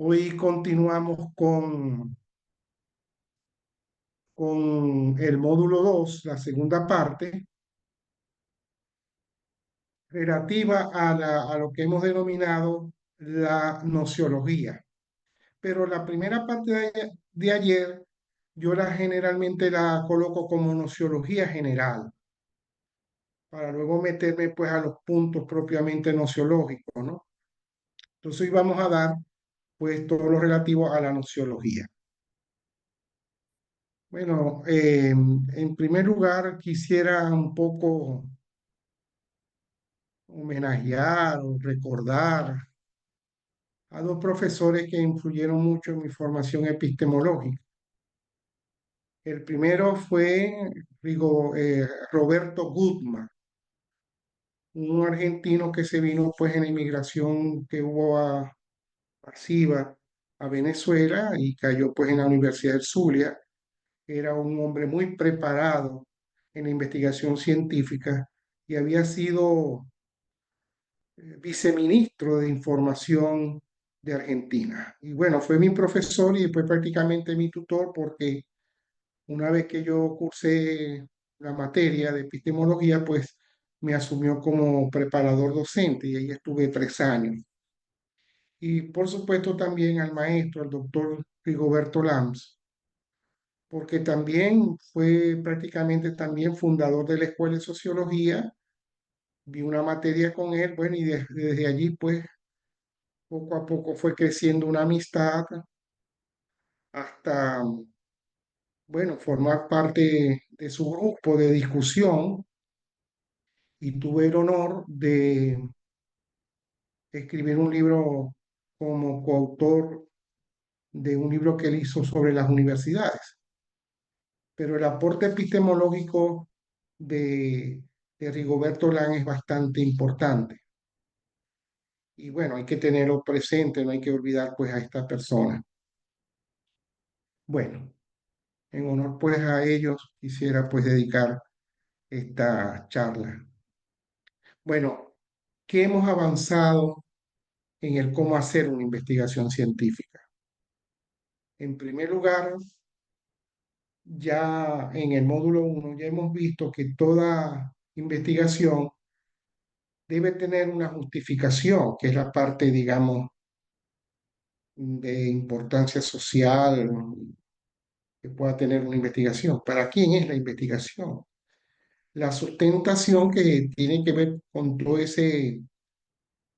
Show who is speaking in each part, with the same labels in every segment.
Speaker 1: Hoy continuamos con el módulo 2, la segunda parte, relativa a lo que hemos denominado la nociología. Pero la primera parte de ayer, yo generalmente la coloco como nociología general, para luego meterme pues a los puntos propiamente nociológicos, ¿no? Entonces hoy vamos a dar pues todo lo relativo a la nociología. Bueno, en primer lugar quisiera un poco homenajear o recordar a dos profesores que influyeron mucho en mi formación epistemológica. El primero fue Roberto Gutmann, un argentino que se vino pues en la inmigración que hubo masiva a Venezuela y cayó pues en la Universidad del Zulia. Era un hombre muy preparado en la investigación científica y había sido viceministro de Información de Argentina. Y bueno, fue mi profesor y después prácticamente mi tutor porque una vez que yo cursé la materia de epistemología, pues me asumió como preparador docente y ahí estuve 3 años. Y por supuesto también al maestro, al doctor Rigoberto Lams, porque también fue prácticamente también fundador de la Escuela de Sociología. Vi una materia con él, bueno, y desde allí pues poco a poco fue creciendo una amistad hasta, bueno, formar parte de su grupo de discusión y tuve el honor de escribir un libro como coautor de un libro que él hizo sobre las universidades. Pero el aporte epistemológico de Rigoberto Urán es bastante importante. Y bueno, hay que tenerlo presente, no hay que olvidar pues a esta persona. Bueno, en honor pues a ellos quisiera pues dedicar esta charla. Bueno, ¿qué hemos avanzado en el cómo hacer una investigación científica? En primer lugar, ya en el módulo 1 ya hemos visto que toda investigación debe tener una justificación, que es la parte, digamos, de importancia social que pueda tener una investigación. ¿Para quién es la investigación? La sustentación que tiene que ver con todo ese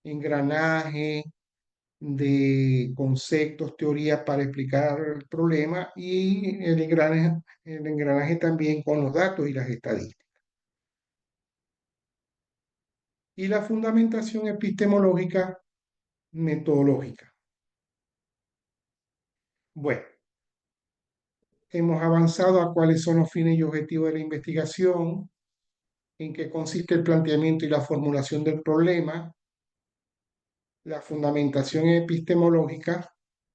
Speaker 1: engranaje de conceptos, teorías para explicar el problema y el engranaje también con los datos y las estadísticas. Y la fundamentación epistemológica metodológica. Bueno, hemos avanzado a cuáles son los fines y objetivos de la investigación, en qué consiste el planteamiento y la formulación del problema, la fundamentación epistemológica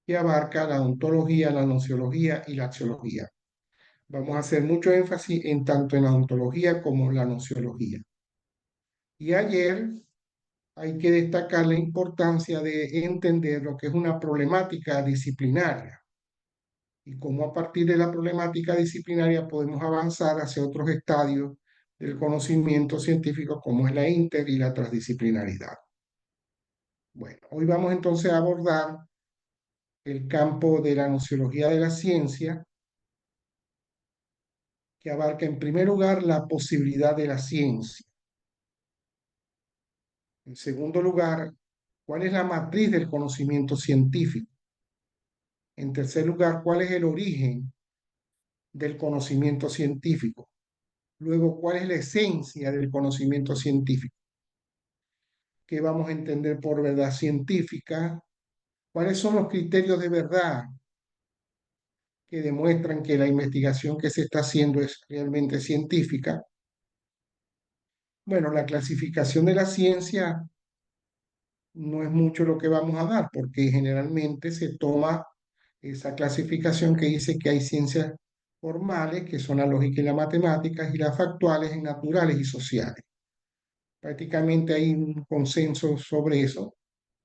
Speaker 1: que abarca la ontología, la nociología y la axiología. Vamos a hacer mucho énfasis en tanto en la ontología como en la nociología. Y ayer hay que destacar la importancia de entender lo que es una problemática disciplinaria y cómo a partir de la problemática disciplinaria podemos avanzar hacia otros estadios del conocimiento científico como es la inter y la transdisciplinaridad. Bueno, hoy vamos entonces a abordar el campo de la nociología de la ciencia, que abarca en primer lugar la posibilidad de la ciencia. En segundo lugar, ¿cuál es la matriz del conocimiento científico? En tercer lugar, ¿cuál es el origen del conocimiento científico? Luego, ¿cuál es la esencia del conocimiento científico? ¿Qué vamos a entender por verdad científica? ¿Cuáles son los criterios de verdad que demuestran que la investigación que se está haciendo es realmente científica? Bueno, la clasificación de la ciencia no es mucho lo que vamos a dar, porque generalmente se toma esa clasificación que dice que hay ciencias formales, que son la lógica y las matemáticas, y las factuales, naturales y sociales. Prácticamente hay un consenso sobre eso.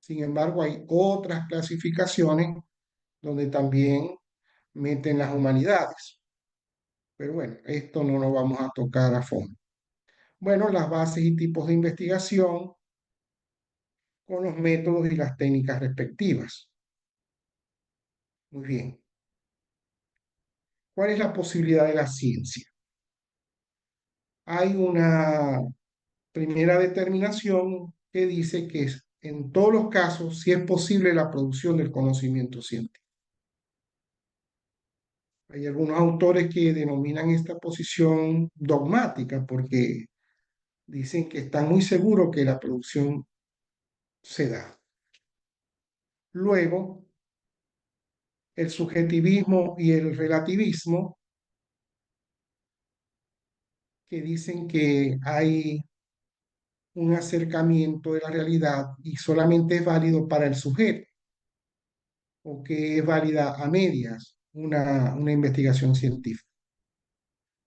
Speaker 1: Sin embargo, hay otras clasificaciones donde también meten las humanidades. Pero bueno, esto no lo vamos a tocar a fondo. Bueno, las bases y tipos de investigación con los métodos y las técnicas respectivas. Muy bien. ¿Cuál es la posibilidad de la ciencia? Hay una primera determinación que dice que en todos los casos sí es posible la producción del conocimiento científico. Hay algunos autores que denominan esta posición dogmática porque dicen que están muy seguros que la producción se da. Luego, el subjetivismo y el relativismo, que dicen que hay un acercamiento de la realidad y solamente es válido para el sujeto, o que es válida a medias una investigación científica.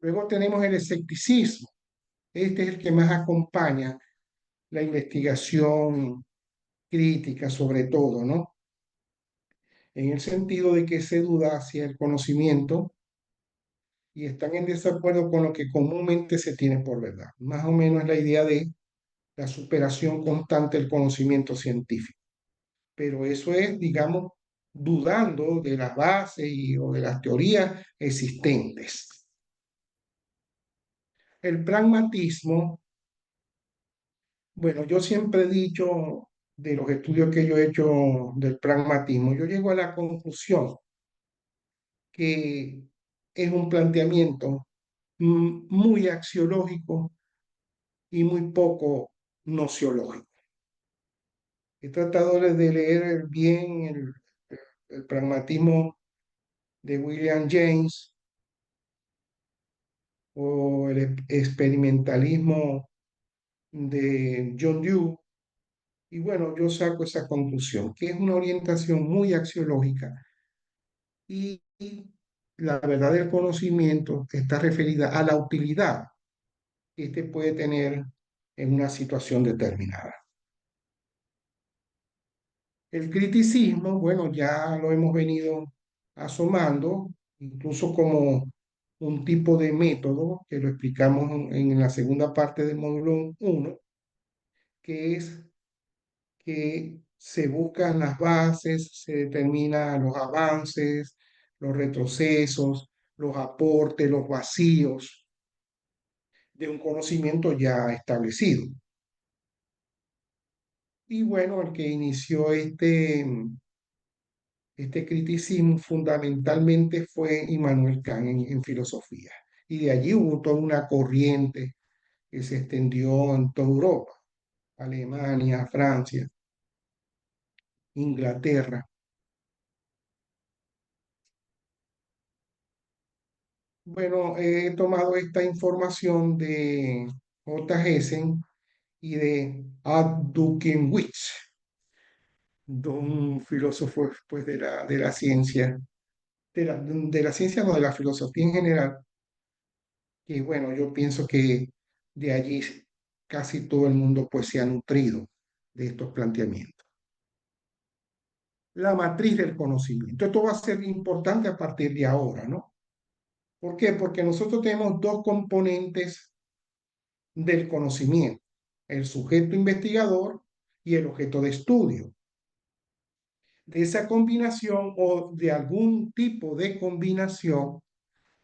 Speaker 1: Luego tenemos el escepticismo. Este es el que más acompaña la investigación crítica, sobre todo, ¿no? En el sentido de que se duda hacia el conocimiento y están en desacuerdo con lo que comúnmente se tiene por verdad. Más o menos es la idea de la superación constante del conocimiento científico. Pero eso es, digamos, dudando de las bases o de las teorías existentes. El pragmatismo, bueno, yo siempre he dicho de los estudios que yo he hecho del pragmatismo, yo llego a la conclusión que es un planteamiento muy axiológico y muy poco nociológico. He tratado de leer bien el pragmatismo de William James o el experimentalismo de John Dewey. Y bueno, yo saco esa conclusión, que es una orientación muy axiológica y la verdad del conocimiento está referida a la utilidad que éste puede tener en una situación determinada. El criticismo, bueno, ya lo hemos venido asomando, incluso como un tipo de método que lo explicamos en la segunda parte del módulo 1, que es que se buscan las bases, se determinan los avances, los retrocesos, los aportes, los vacíos de un conocimiento ya establecido. Y bueno, el que inició este criticismo fundamentalmente fue Immanuel Kant en filosofía. Y de allí hubo toda una corriente que se extendió en toda Europa, Alemania, Francia, Inglaterra. Bueno, he tomado esta información de J. Hessen y de Abdoukenwich, de un filósofo pues, de la ciencia, de la ciencia, no, de la filosofía en general, que bueno, yo pienso que de allí casi todo el mundo pues se ha nutrido de estos planteamientos. La matriz del conocimiento. Esto va a ser importante a partir de ahora, ¿no? ¿Por qué? Porque nosotros tenemos dos componentes del conocimiento, el sujeto investigador y el objeto de estudio. De esa combinación o de algún tipo de combinación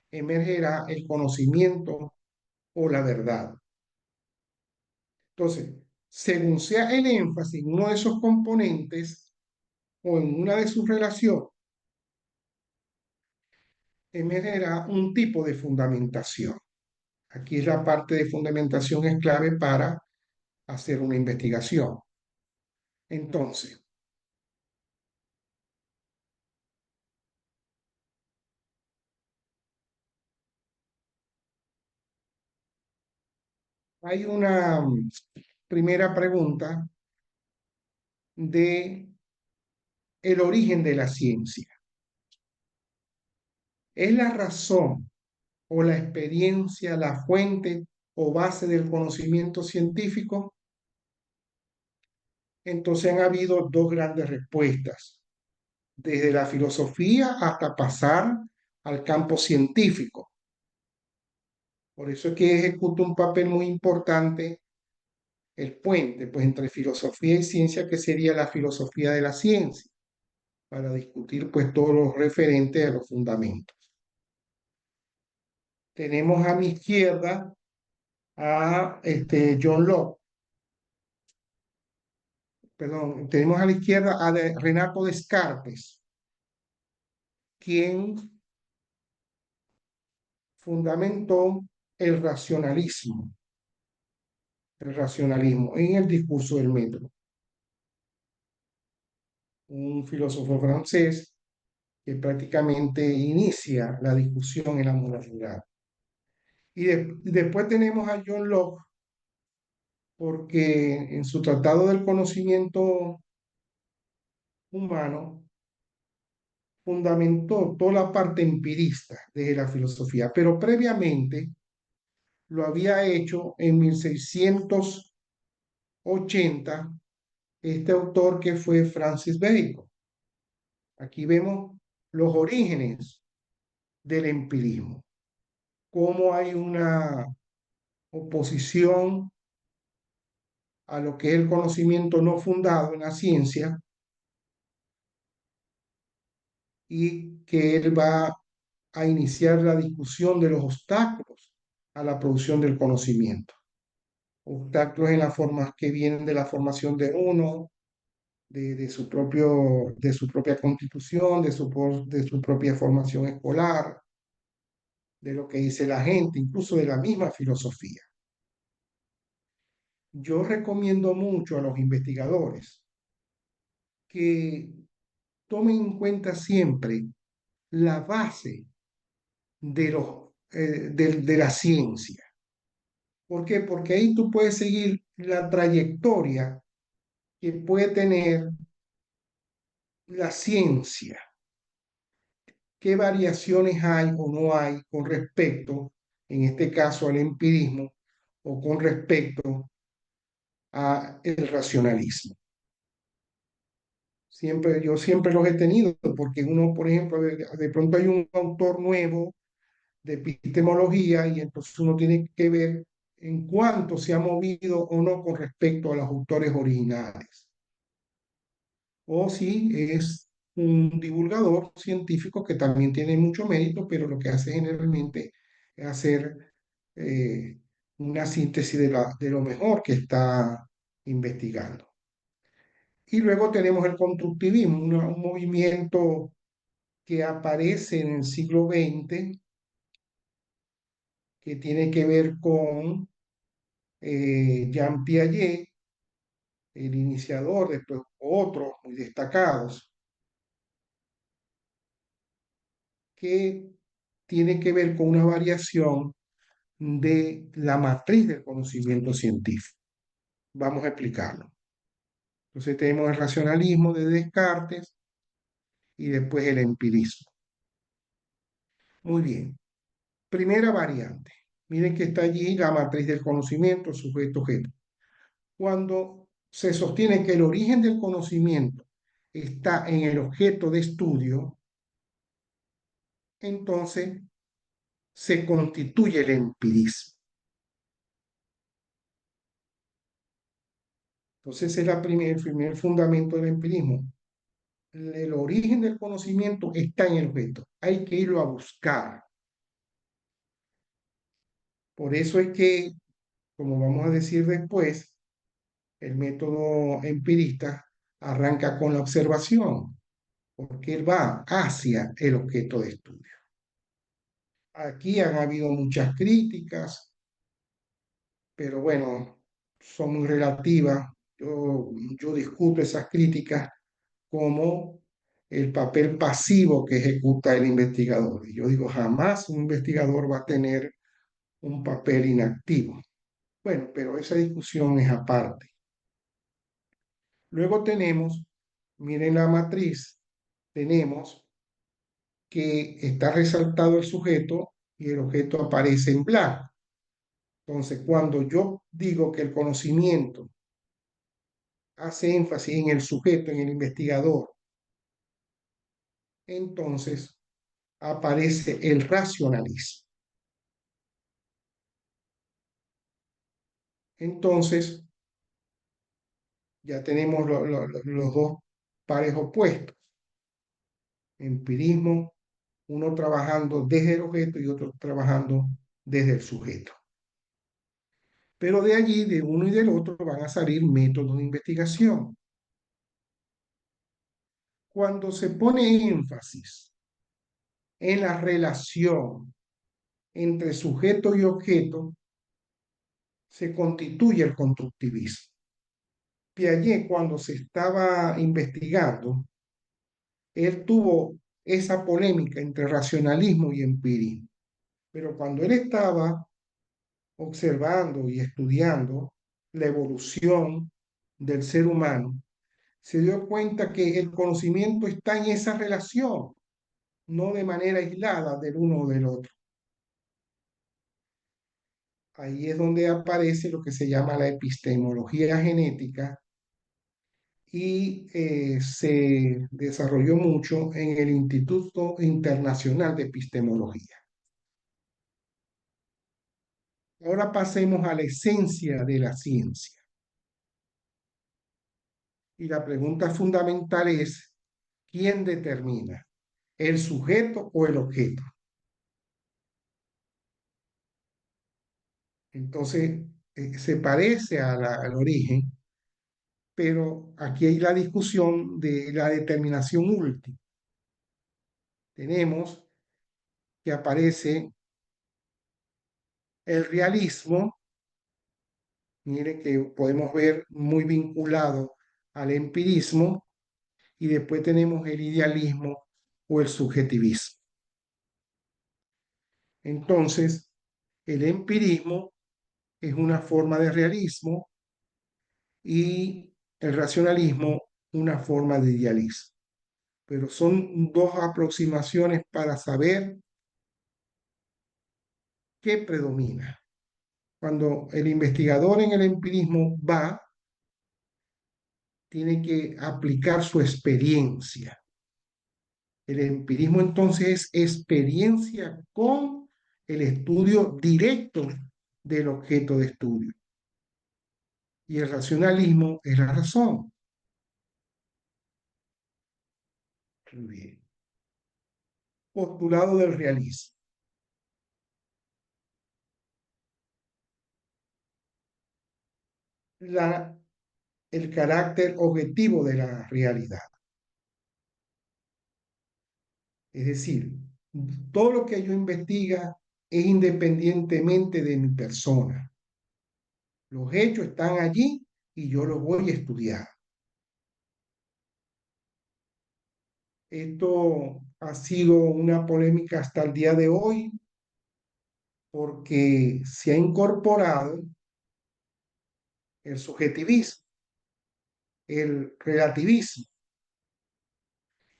Speaker 1: emergerá el conocimiento o la verdad. Entonces, según sea el énfasis en uno de esos componentes o en una de sus relaciones, emergerá un tipo de fundamentación. Aquí es la parte de fundamentación es clave para hacer una investigación. Entonces, hay una primera pregunta de el origen de la ciencia. ¿Es la razón o la experiencia la fuente o base del conocimiento científico? Entonces han habido dos grandes respuestas, desde la filosofía hasta pasar al campo científico. Por eso es que ejecuta un papel muy importante el puente, pues, entre filosofía y ciencia, que sería la filosofía de la ciencia, para discutir, pues, todos los referentes a los fundamentos. Tenemos a mi izquierda a John Locke, perdón, tenemos a la izquierda a Renato Descartes, quien fundamentó el racionalismo en el discurso del método, un filósofo francés que prácticamente inicia la discusión en la modernidad. Y después tenemos a John Locke, porque en su Tratado del Conocimiento Humano fundamentó toda la parte empirista de la filosofía, pero previamente lo había hecho en 1680 este autor que fue Francis Bacon. Aquí vemos los orígenes del empirismo, cómo hay una oposición a lo que es el conocimiento no fundado en la ciencia y que él va a iniciar la discusión de los obstáculos a la producción del conocimiento. Obstáculos en la forma que vienen de la formación de uno, de su propia constitución, de su propia formación escolar, de lo que dice la gente, incluso de la misma filosofía. Yo recomiendo mucho a los investigadores que tomen en cuenta siempre la base de la ciencia. ¿Por qué? Porque ahí tú puedes seguir la trayectoria que puede tener la ciencia, qué variaciones hay o no hay con respecto, en este caso, al empirismo o con respecto al racionalismo. Yo siempre los he tenido, porque uno, por ejemplo, de pronto hay un autor nuevo de epistemología y entonces uno tiene que ver en cuánto se ha movido o no con respecto a los autores originales. O si es un divulgador científico que también tiene mucho mérito, pero lo que hace generalmente es hacer eh, una síntesis de lo mejor que está investigando. Y luego tenemos el constructivismo, un movimiento que aparece en el siglo XX, que tiene que ver con Jean Piaget, el iniciador, después otros muy destacados, que tiene que ver con una variación de la matriz del conocimiento científico. Vamos a explicarlo. Entonces tenemos el racionalismo de Descartes y después el empirismo. Muy bien. Primera variante. Miren que está allí la matriz del conocimiento, sujeto-objeto. Cuando se sostiene que el origen del conocimiento está en el objeto de estudio, entonces se constituye el empirismo. Entonces ese es el primer fundamento del empirismo. El origen del conocimiento está en el objeto. Hay que irlo a buscar. Por eso es que, como vamos a decir después, el método empirista arranca con la observación, porque él va hacia el objeto de estudio. Aquí han habido muchas críticas, pero bueno, son muy relativas. Yo discuto esas críticas como el papel pasivo que ejecuta el investigador. Y yo digo, jamás un investigador va a tener un papel inactivo. Bueno, pero esa discusión es aparte. Luego tenemos, miren la matriz, tenemos que está resaltado el sujeto y el objeto aparece en blanco. Entonces, cuando yo digo que el conocimiento hace énfasis en el sujeto, en el investigador. Entonces aparece el racionalismo. Entonces ya tenemos los dos pares opuestos. Empirismo, uno trabajando desde el objeto y otro trabajando desde el sujeto. Pero de allí, de uno y del otro, van a salir métodos de investigación. Cuando se pone énfasis en la relación entre sujeto y objeto, se constituye el constructivismo. Piaget, cuando se estaba investigando, él tuvo esa polémica entre racionalismo y empirismo. Pero cuando él estaba observando y estudiando la evolución del ser humano, se dio cuenta que el conocimiento está en esa relación, no de manera aislada del uno o del otro. Ahí es donde aparece lo que se llama la epistemología genética y se desarrolló mucho en el Instituto Internacional de Epistemología. Ahora pasemos a la esencia de la ciencia. Y la pregunta fundamental es, ¿quién determina? ¿El sujeto o el objeto? Entonces, se parece al origen, pero aquí hay la discusión de la determinación última. Tenemos que aparece el realismo, mire que podemos ver muy vinculado al empirismo, y después tenemos el idealismo o el subjetivismo. Entonces, el empirismo es una forma de realismo y el racionalismo una forma de idealismo. Pero son dos aproximaciones para saber qué predomina. Cuando el investigador en el empirismo va, tiene que aplicar su experiencia. El empirismo entonces es experiencia con el estudio directo del objeto de estudio. Y el racionalismo es la razón. Muy bien. Postulado del realismo. El carácter objetivo de la realidad. Es decir, todo lo que yo investiga es independientemente de mi persona. Los hechos están allí y yo los voy a estudiar. Esto ha sido una polémica hasta el día de hoy porque se ha incorporado el subjetivismo, el relativismo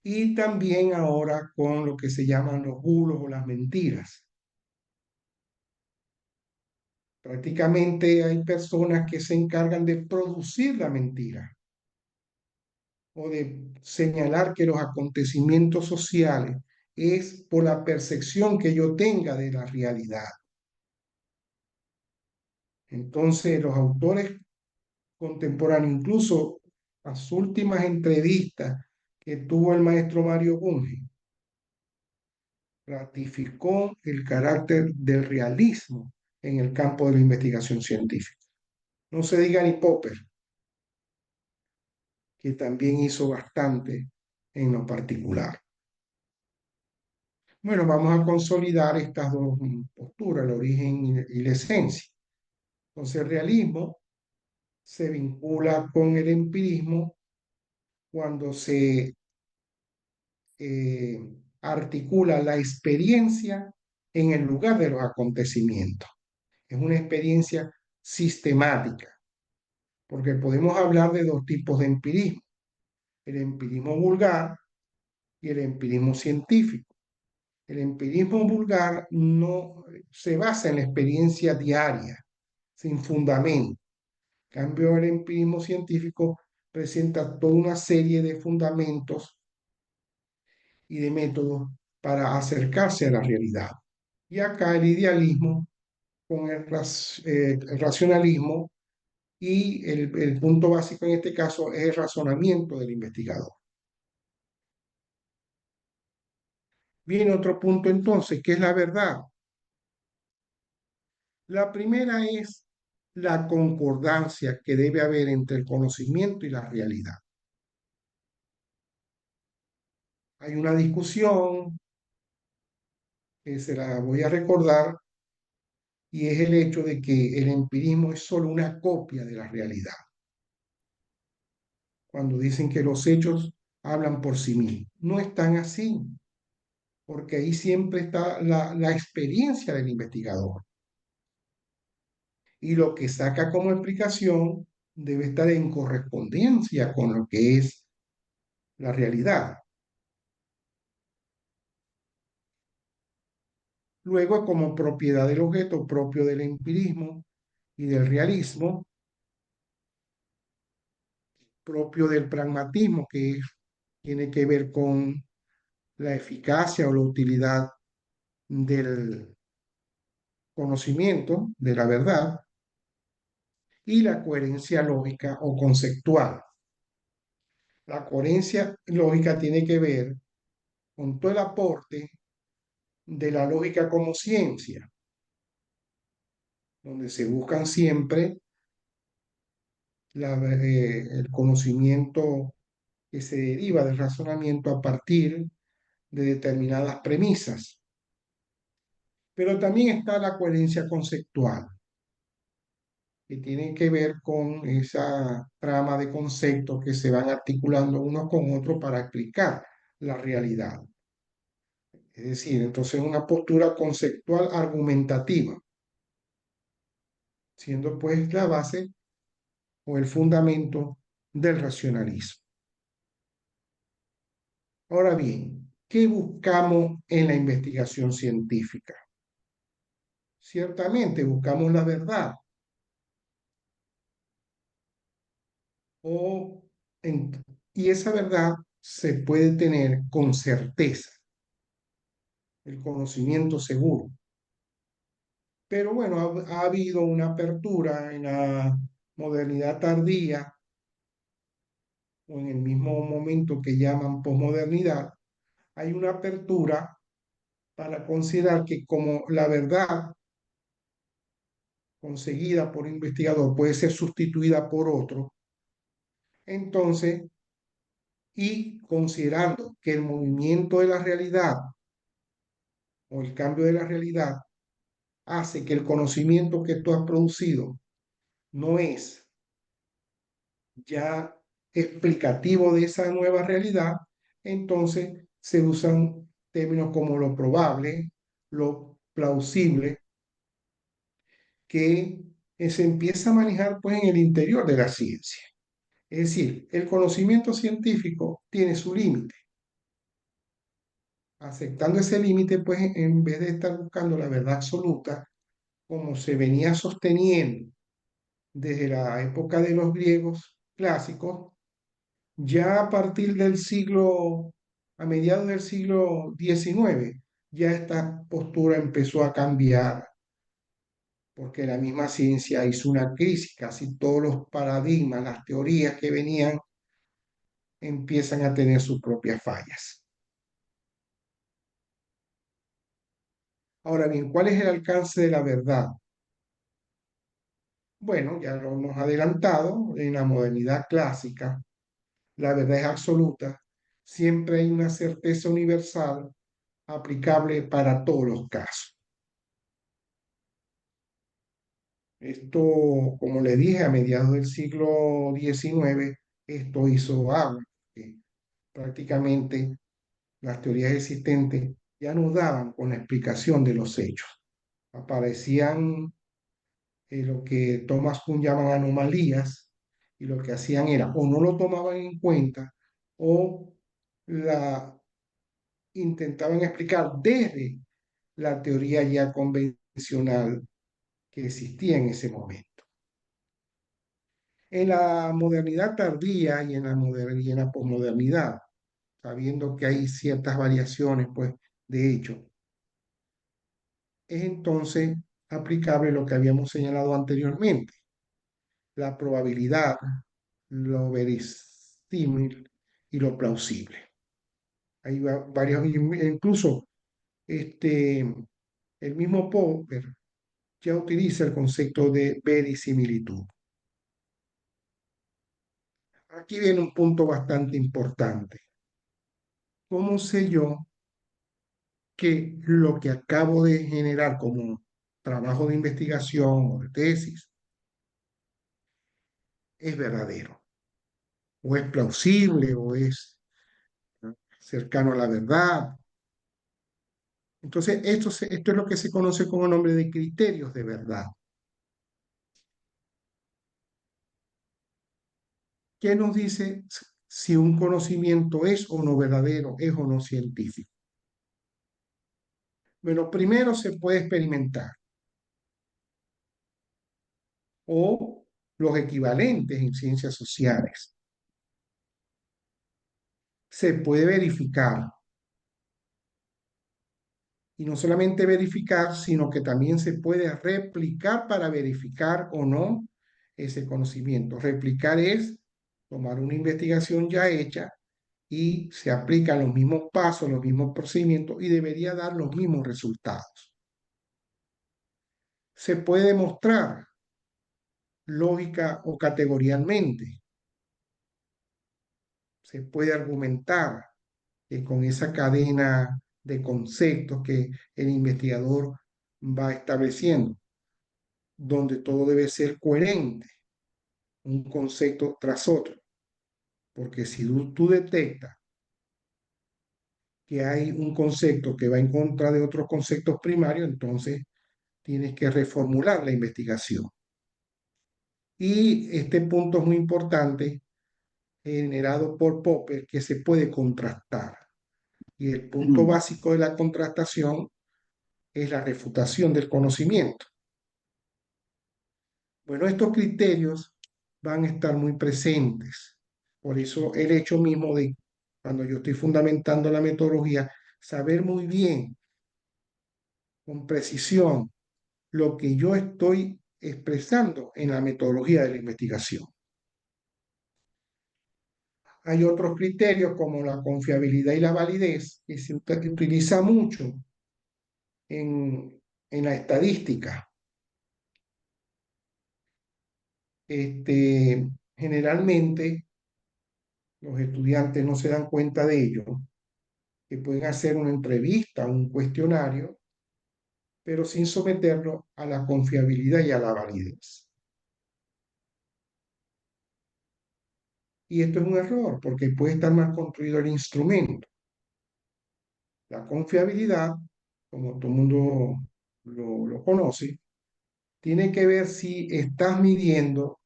Speaker 1: y también ahora con lo que se llaman los bulos o las mentiras. Prácticamente hay personas que se encargan de producir la mentira o de señalar que los acontecimientos sociales es por la percepción que yo tenga de la realidad. Entonces, los autores contemporáneos, incluso las últimas entrevistas que tuvo el maestro Mario Bunge, ratificó el carácter del realismo en el campo de la investigación científica. No se diga ni Popper, que también hizo bastante en lo particular. Bueno, vamos a consolidar estas dos posturas, el origen y la esencia. Entonces, el realismo se vincula con el empirismo cuando se articula la experiencia en el lugar de los acontecimientos. Es una experiencia sistemática, porque podemos hablar de dos tipos de empirismo, el empirismo vulgar y el empirismo científico. El empirismo vulgar no se basa en la experiencia diaria, sin fundamento. En cambio, el empirismo científico presenta toda una serie de fundamentos y de métodos para acercarse a la realidad. Y acá el idealismo con el racionalismo y el punto básico en este caso es el razonamiento del investigador. Viene otro punto entonces, que es la verdad. La primera es la concordancia que debe haber entre el conocimiento y la realidad. Hay una discusión que se la voy a recordar y es el hecho de que el empirismo es solo una copia de la realidad. Cuando dicen que los hechos hablan por sí mismos, no están así, porque ahí siempre está la experiencia del investigador. Y lo que saca como explicación debe estar en correspondencia con lo que es la realidad. Luego, como propiedad del objeto propio del empirismo y del realismo, propio del pragmatismo, tiene que ver con la eficacia o la utilidad del conocimiento, de la verdad, y la coherencia lógica o conceptual. La coherencia lógica tiene que ver con todo el aporte de la lógica como ciencia, donde se buscan siempre el conocimiento que se deriva del razonamiento a partir de determinadas premisas. Pero también está la coherencia conceptual, que tiene que ver con esa trama de conceptos que se van articulando unos con otros para explicar la realidad. Es decir, entonces una postura conceptual argumentativa, siendo pues la base o el fundamento del racionalismo. Ahora bien, ¿qué buscamos en la investigación científica? Ciertamente buscamos la verdad o en- y esa verdad se puede tener con certeza, el conocimiento seguro. Pero bueno, ha habido una apertura en la modernidad tardía o en el mismo momento que llaman posmodernidad, hay una apertura para considerar que como la verdad conseguida por un investigador puede ser sustituida por otro, entonces, y considerando que el movimiento de la realidad o el cambio de la realidad hace que el conocimiento que tú has producido no es ya explicativo de esa nueva realidad, entonces se usan términos como lo probable, lo plausible, que se empieza a manejar pues en el interior de la ciencia. Es decir, el conocimiento científico tiene su límite. Aceptando ese límite, pues en vez de estar buscando la verdad absoluta, como se venía sosteniendo desde la época de los griegos clásicos, ya a partir del siglo, a mediados del siglo XIX, ya esta postura empezó a cambiar, porque la misma ciencia hizo una crisis, casi todos los paradigmas, las teorías que venían, empiezan a tener sus propias fallas. Ahora bien, ¿cuál es el alcance de la verdad? Bueno, ya lo hemos adelantado, en la modernidad clásica, la verdad es absoluta, siempre hay una certeza universal aplicable para todos los casos. Esto, como le dije, a mediados del siglo XIX, esto hizo agua, que prácticamente las teorías existentes ya no daban con la explicación de los hechos. Aparecían lo que Thomas Kuhn llaman anomalías, y lo que hacían era o no lo tomaban en cuenta o la intentaban explicar desde la teoría ya convencional que existía en ese momento. En la modernidad tardía y y en la posmodernidad, sabiendo que hay ciertas variaciones, pues, de hecho, es entonces aplicable lo que habíamos señalado anteriormente, la probabilidad, lo verosímil y lo plausible. Hay varios, incluso este, el mismo Popper ya utiliza el concepto de verisimilitud. Aquí viene un punto bastante importante. ¿Cómo sé yo que lo que acabo de generar como trabajo de investigación o de tesis es verdadero, o es plausible, o es cercano a la verdad? Entonces, esto es lo que se conoce como nombre de criterios de verdad. ¿Qué nos dice si un conocimiento es o no verdadero, es o no científico? Bueno, primero se puede experimentar o los equivalentes en ciencias sociales. Se puede verificar y no solamente verificar, sino que también se puede replicar para verificar o no ese conocimiento. Replicar es tomar una investigación ya hecha y se aplican los mismos pasos, los mismos procedimientos y debería dar los mismos resultados. Se puede demostrar lógica o categorialmente. Se puede argumentar con esa cadena de conceptos que el investigador va estableciendo, donde todo debe ser coherente, un concepto tras otro. Porque si tú detectas que hay un concepto que va en contra de otros conceptos primarios, entonces tienes que reformular la investigación. Y este punto es muy importante, generado por Popper, que se puede contrastar. Y el punto
Speaker 2: Mm,
Speaker 1: básico de la contrastación es la refutación del conocimiento. Bueno, estos criterios van a estar muy presentes. Por eso el hecho mismo de, cuando yo estoy fundamentando la metodología, saber muy bien, con precisión, lo que yo estoy expresando en la metodología de la investigación. Hay otros criterios como la confiabilidad y la validez que se utiliza mucho en la estadística. Generalmente los estudiantes no se dan cuenta de ello, que pueden hacer una entrevista, un cuestionario, pero sin someterlo a la confiabilidad y a la validez. Y esto es un error porque puede estar mal construido el instrumento. La confiabilidad, como todo el mundo lo conoce, tiene que ver si estás midiendo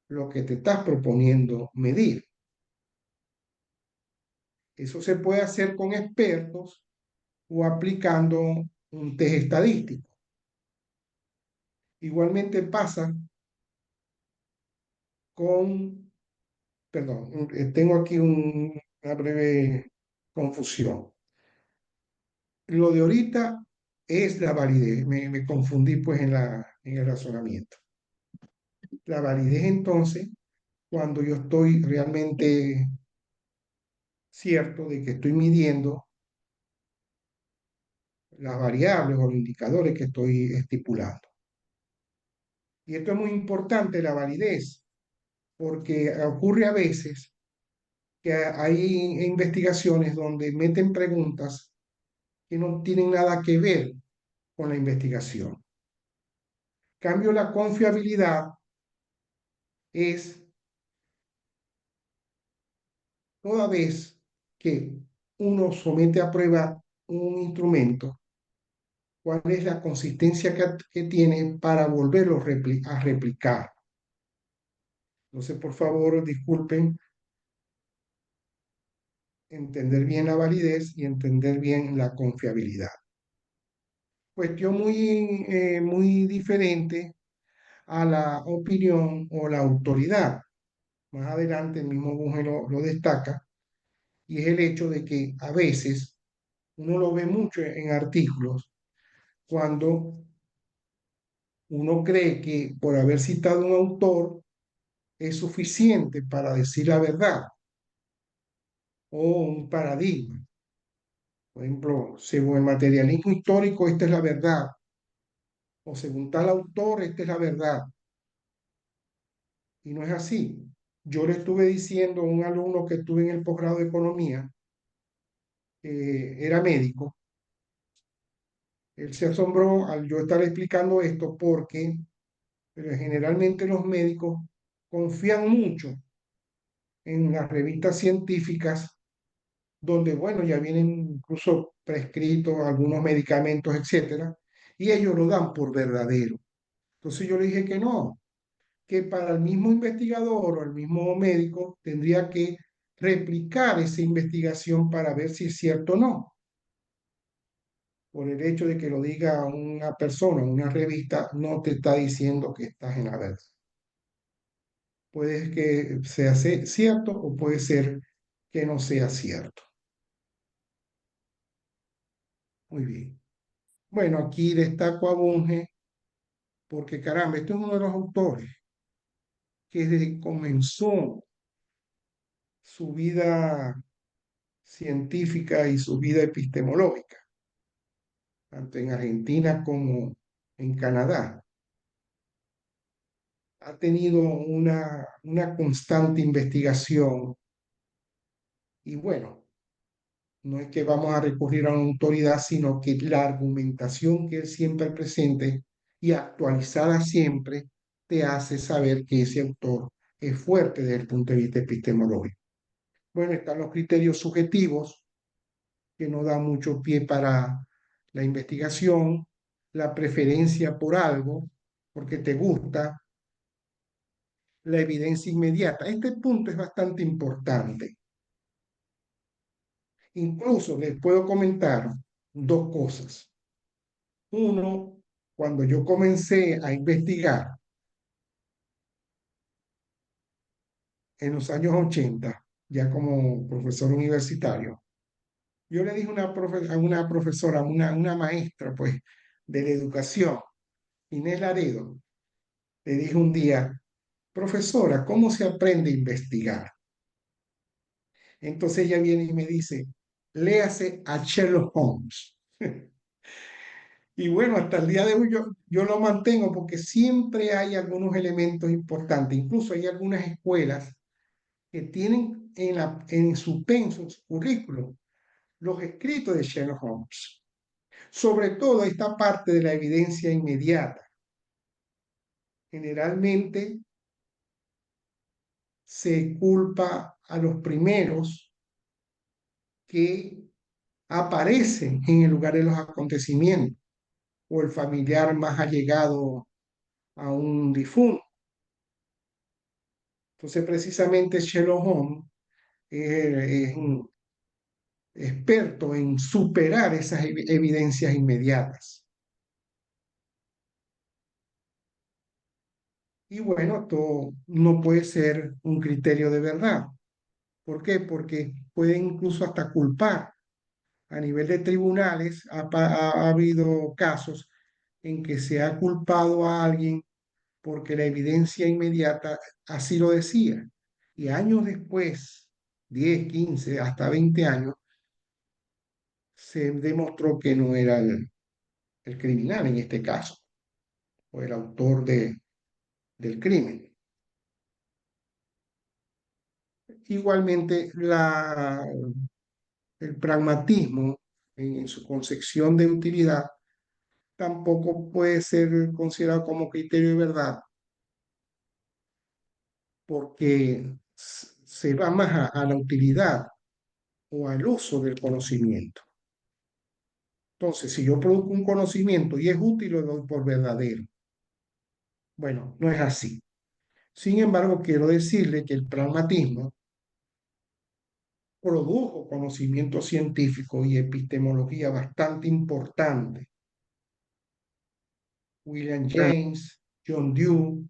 Speaker 1: lo que te estás proponiendo medir. Eso se puede hacer con expertos o aplicando un test estadístico. Igualmente pasa con, perdón, tengo aquí una breve confusión. Lo de ahorita es la validez, me confundí pues en el razonamiento. La validez entonces, cuando yo estoy realmente cierto de que estoy midiendo las variables o los indicadores que estoy estipulando. Y esto es muy importante, la validez, porque ocurre a veces que hay investigaciones donde meten preguntas que no tienen nada que ver con la investigación. Cambio, la confiabilidad es toda vez que uno somete a prueba un instrumento, cuál es la consistencia que tiene para volverlo a replicar. Entonces, por favor, disculpen, entender bien la validez y entender bien la confiabilidad. Cuestión muy diferente a la opinión o la autoridad. Más adelante el mismo Bunge lo destaca, y es el hecho de que a veces uno lo ve mucho en artículos cuando uno cree que por haber citado un autor es suficiente para decir la verdad o un paradigma. Por ejemplo, según el materialismo histórico, esta es la verdad, o según tal autor, esta es la verdad. Y no es así. Yo le estuve diciendo a un alumno que estuve en el posgrado de economía, era médico. Él se asombró al yo estar explicando esto porque generalmente los médicos confían mucho en las revistas científicas donde, bueno, ya vienen incluso prescritos algunos medicamentos, etcétera, y ellos lo dan por verdadero. Entonces yo le dije que no, que para el mismo investigador o el mismo médico tendría que replicar esa investigación para ver si es cierto o no. Por el hecho de que lo diga una persona, una revista, no te está diciendo que estás en la verdad. Puede que sea cierto o puede ser que no sea cierto. Muy bien. Bueno, aquí destaco a Bunge porque, caramba, este es uno de los autores que desde que comenzó su vida científica y su vida epistemológica, tanto en Argentina como en Canadá, ha tenido una constante investigación y bueno, no es que vamos a recurrir a una autoridad, sino que la argumentación que él siempre presente y actualizada siempre te hace saber que ese autor es fuerte desde el punto de vista epistemológico. Bueno, están los criterios subjetivos, que no dan mucho pie para la investigación, la preferencia por algo, porque te gusta, la evidencia inmediata. Este punto es bastante importante. Incluso les puedo comentar dos cosas. Uno, cuando yo comencé a investigar en los años 80, ya como profesor universitario, yo le dije a una profesora, una maestra, pues, de la educación, Inés Laredo, le dije un día, profesora, ¿cómo se aprende a investigar? Entonces ella viene y me dice, léase a Sherlock Holmes. Y bueno, hasta el día de hoy yo lo mantengo porque siempre hay algunos elementos importantes. Incluso hay algunas escuelas que tienen en su penso, en su currículum, los escritos de Sherlock Holmes. Sobre todo esta parte de la evidencia inmediata. Generalmente se culpa a los primeros que aparecen en el lugar de los acontecimientos o el familiar más allegado a un difunto. Entonces, precisamente Sherlock Holmes es un experto en superar esas evidencias inmediatas. Y bueno, esto no puede ser un criterio de verdad. ¿Por qué? Porque puede incluso hasta culpar. A nivel de tribunales ha habido casos en que se ha culpado a alguien porque la evidencia inmediata así lo decía. Y años después, 10, 15, hasta 20 años, se demostró que no era el criminal en este caso, o el autor del crimen. Igualmente, el pragmatismo en su concepción de utilidad tampoco puede ser considerado como criterio de verdad, porque se va más a la utilidad o al uso del conocimiento. Entonces, si yo produzco un conocimiento y es útil, lo doy por verdadero. Bueno, no es así. Sin embargo, quiero decirle que el pragmatismo produjo conocimiento científico y epistemología bastante importante. William James, John Dewey,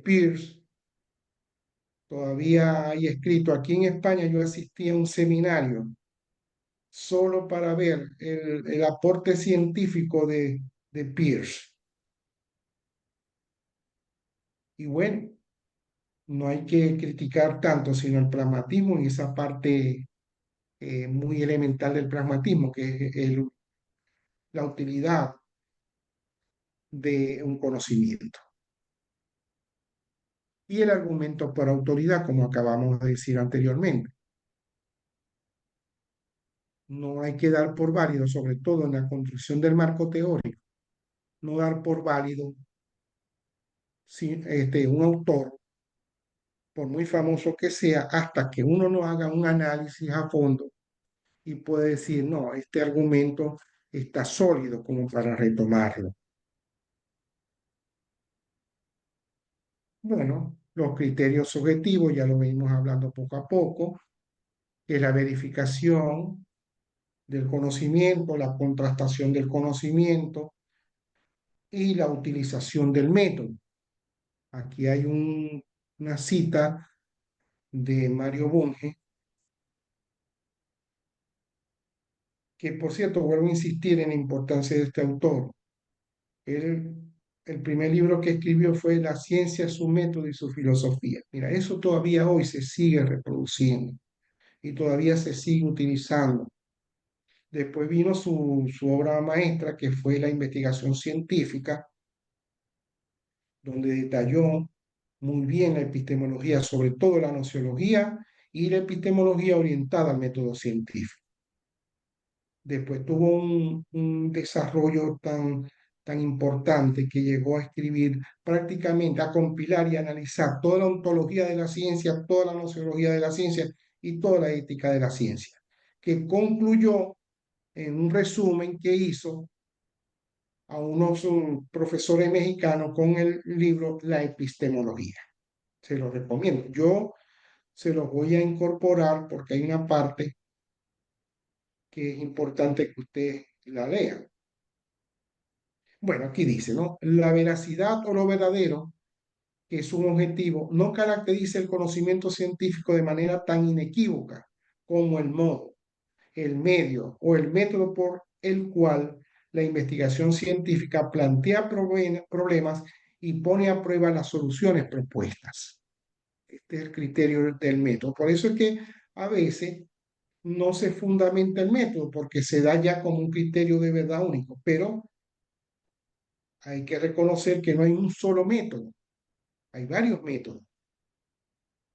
Speaker 1: Peirce. Todavía hay escrito, aquí en España yo asistí a un seminario solo para ver el aporte científico de Peirce. Y bueno, no hay que criticar tanto, sino el pragmatismo y esa parte muy elemental del pragmatismo, que es la utilidad de un conocimiento. Y el argumento por autoridad, como acabamos de decir anteriormente. No hay que dar por válido, sobre todo en la construcción del marco teórico, no dar por válido un autor, por muy famoso que sea, hasta que uno no haga un análisis a fondo y puede decir, no, este argumento está sólido como para retomarlo. Bueno, los criterios subjetivos ya lo venimos hablando poco a poco, que es la verificación del conocimiento, la contrastación del conocimiento y la utilización del método. Aquí hay una cita de Mario Bunge, que por cierto vuelvo a insistir en la importancia de este autor. Él, el primer libro que escribió fue La ciencia, su método y su filosofía. Mira, eso todavía hoy se sigue reproduciendo y todavía se sigue utilizando. Después vino su obra maestra, que fue la investigación científica, donde detalló muy bien la epistemología, sobre todo la nociología y la epistemología orientada al método científico. Después tuvo un desarrollo tan importante que llegó a escribir prácticamente, a compilar y analizar toda la ontología de la ciencia, toda la nociología de la ciencia y toda la ética de la ciencia, que concluyó en un resumen que hizo a unos profesores mexicanos con el libro La epistemología. Se lo recomiendo. Yo se los voy a incorporar porque hay una parte que es importante que usted la lea. Bueno, aquí dice, ¿no? La veracidad o lo verdadero, que es un objetivo, no caracteriza el conocimiento científico de manera tan inequívoca como el modo, el medio o el método por el cual la investigación científica plantea problemas y pone a prueba las soluciones propuestas. Este es el criterio del método. Por eso es que a veces no se fundamenta el método, porque se da ya como un criterio de verdad único, pero hay que reconocer que no hay un solo método, hay varios métodos,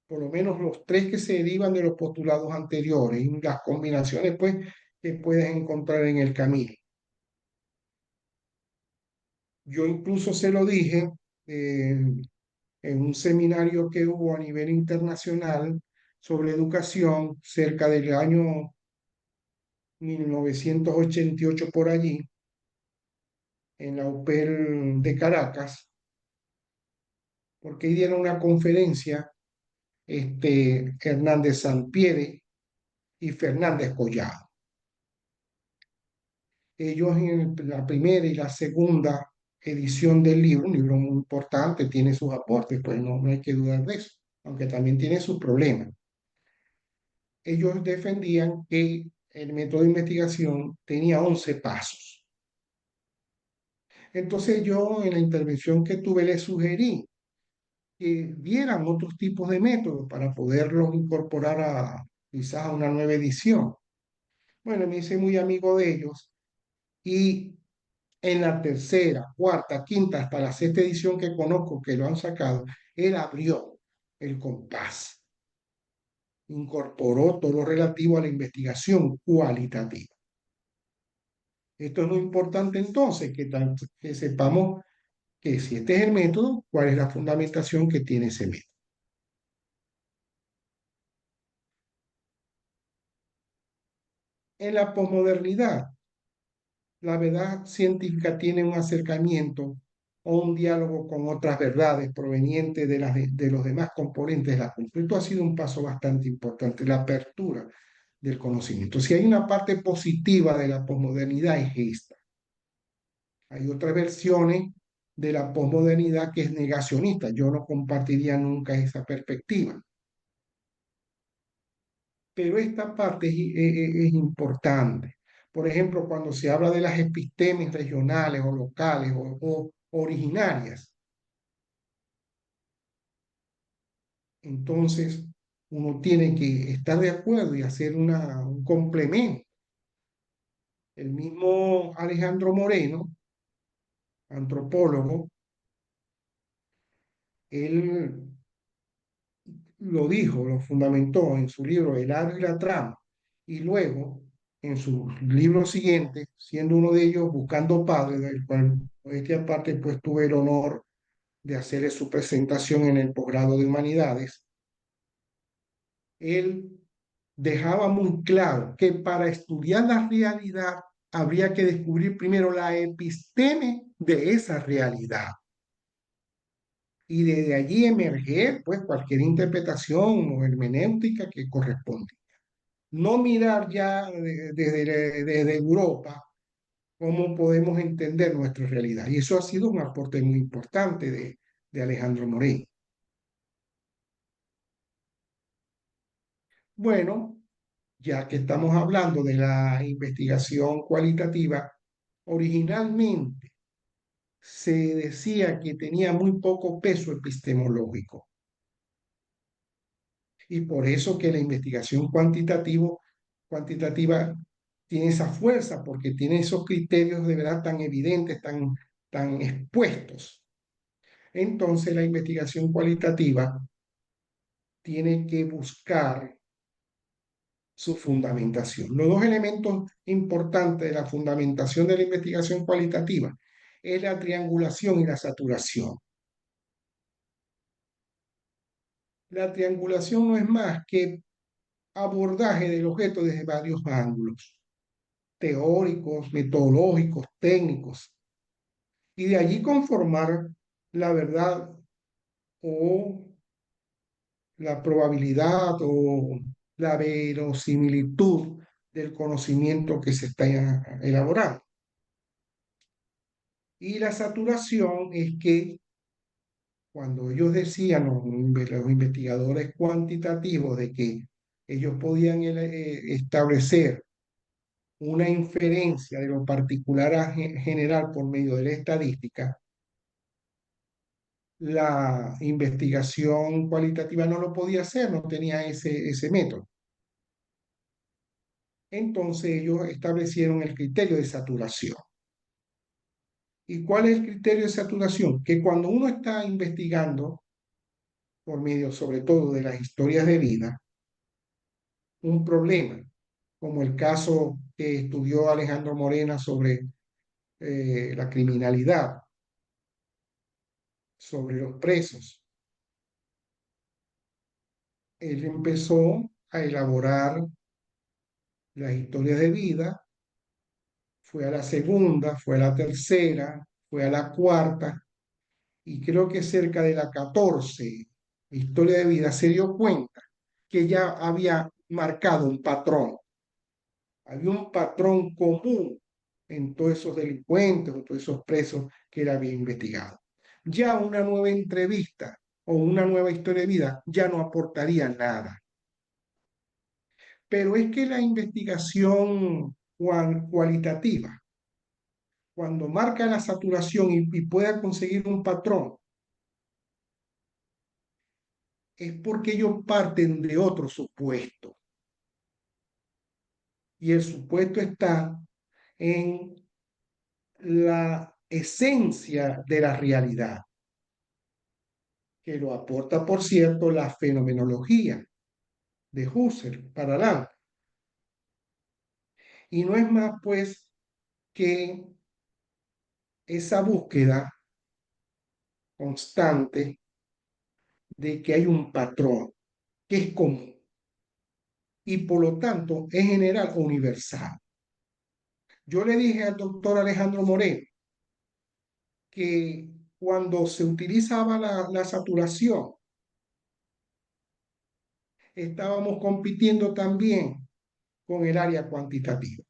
Speaker 1: por lo menos los tres que se derivan de los postulados anteriores y las combinaciones pues, que puedes encontrar en el camino. Yo incluso se lo dije eh, en un seminario que hubo a nivel internacional sobre educación cerca del año 1988 por allí, en la UPEL de Caracas, porque ahí dieron una conferencia Hernández Sampiere y Fernández Collado. Ellos en la primera y la segunda edición del libro, un libro muy importante, tiene sus aportes, pues no hay que dudar de eso, aunque también tiene sus problemas. Ellos defendían que el método de investigación tenía 11 pasos. Entonces yo en la intervención que tuve les sugerí que vieran otros tipos de métodos para poderlos incorporar a quizás a una nueva edición. Bueno, me hice muy amigo de ellos y en la tercera, cuarta, quinta, hasta la sexta edición que conozco que lo han sacado, él abrió el compás, incorporó todo lo relativo a la investigación cualitativa. Esto es muy importante entonces, que sepamos que si este es el método, cuál es la fundamentación que tiene ese método. En la posmodernidad, la verdad científica tiene un acercamiento o un diálogo con otras verdades provenientes de los demás componentes de la cultura. Esto ha sido un paso bastante importante, la apertura del conocimiento. Si hay una parte positiva de la posmodernidad es esta. Hay otras versiones de la posmodernidad que es negacionista. Yo no compartiría nunca esa perspectiva. Pero esta parte es importante. Por ejemplo, cuando se habla de las epistemes regionales o locales o originarias, entonces uno tiene que estar de acuerdo y hacer un complemento. El mismo Alejandro Moreno, antropólogo, él lo dijo, lo fundamentó en su libro El aro y la trama, y luego en su libro siguiente, siendo uno de ellos Buscando Padre, del cual este aparte pues tuve el honor de hacerle su presentación en el posgrado de Humanidades, él dejaba muy claro que para estudiar la realidad habría que descubrir primero la episteme de esa realidad y desde allí emerger pues cualquier interpretación o hermenéutica que corresponde. No mirar ya desde Europa cómo podemos entender nuestra realidad. Y eso ha sido un aporte muy importante de Alejandro Moreno. Bueno, ya que estamos hablando de la investigación cualitativa, originalmente se decía que tenía muy poco peso epistemológico y por eso que la investigación cuantitativa tiene esa fuerza, porque tiene esos criterios de verdad tan evidentes, tan expuestos. Entonces la investigación cualitativa tiene que buscar su fundamentación. Los dos elementos importantes de la fundamentación de la investigación cualitativa es la triangulación y la saturación. La triangulación no es más que abordaje del objeto desde varios ángulos, teóricos, metodológicos, técnicos, y de allí conformar la verdad o la probabilidad o la verosimilitud del conocimiento que se está elaborando. Y la saturación es que cuando ellos decían, los investigadores cuantitativos, de que ellos podían establecer una inferencia de lo particular a general por medio de la estadística, la investigación cualitativa no lo podía hacer, no tenía ese método. Entonces ellos establecieron el criterio de saturación. ¿Y cuál es el criterio de saturación? Que cuando uno está investigando, por medio sobre todo de las historias de vida, un problema, como el caso que estudió Alejandro Morena sobre la criminalidad, sobre los presos, él empezó a elaborar las historias de vida, fue a la segunda, fue a la tercera, fue a la cuarta, y creo que cerca de la 14 historia de vida se dio cuenta que ya había marcado un patrón. Había un patrón común en todos esos delincuentes o todos esos presos que él había investigado. Ya una nueva entrevista o una nueva historia de vida ya no aportaría nada. Pero es que la investigación cualitativa, cuando marca la saturación y pueda conseguir un patrón, es porque ellos parten de otro supuesto. Y el supuesto está en la esencia de la realidad, que lo aporta, por cierto, la fenomenología de Husserl para Lam. Y no es más, pues, que esa búsqueda constante de que hay un patrón que es común y por lo tanto es general o universal. Yo le dije al doctor Alejandro Moreno que cuando se utilizaba la saturación, estábamos compitiendo también con el área cuantitativa.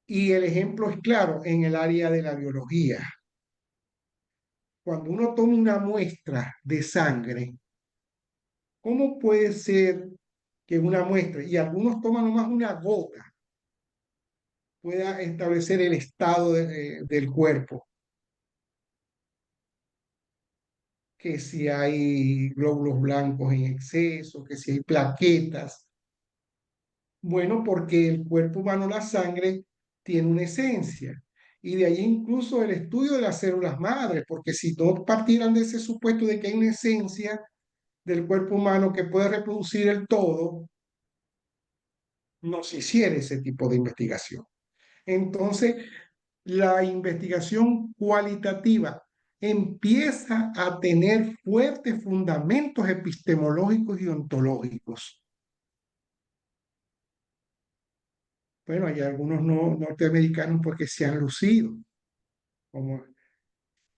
Speaker 1: Y el ejemplo es claro en el área de la biología. cuando uno toma una muestra de sangre, ¿cómo puede ser que una muestra, y algunos toman nomás una gota, pueda establecer el estado del cuerpo? Que si hay glóbulos blancos en exceso, que si hay plaquetas. Bueno, porque el cuerpo humano, la sangre, tiene una esencia. Y de ahí incluso el estudio de las células madres, porque si no partieran de ese supuesto de que hay una esencia del cuerpo humano que puede reproducir el todo, no se hiciera ese tipo de investigación. Entonces, la investigación cualitativa empieza a tener fuertes fundamentos epistemológicos y ontológicos. Bueno, hay algunos norteamericanos porque se han lucido, como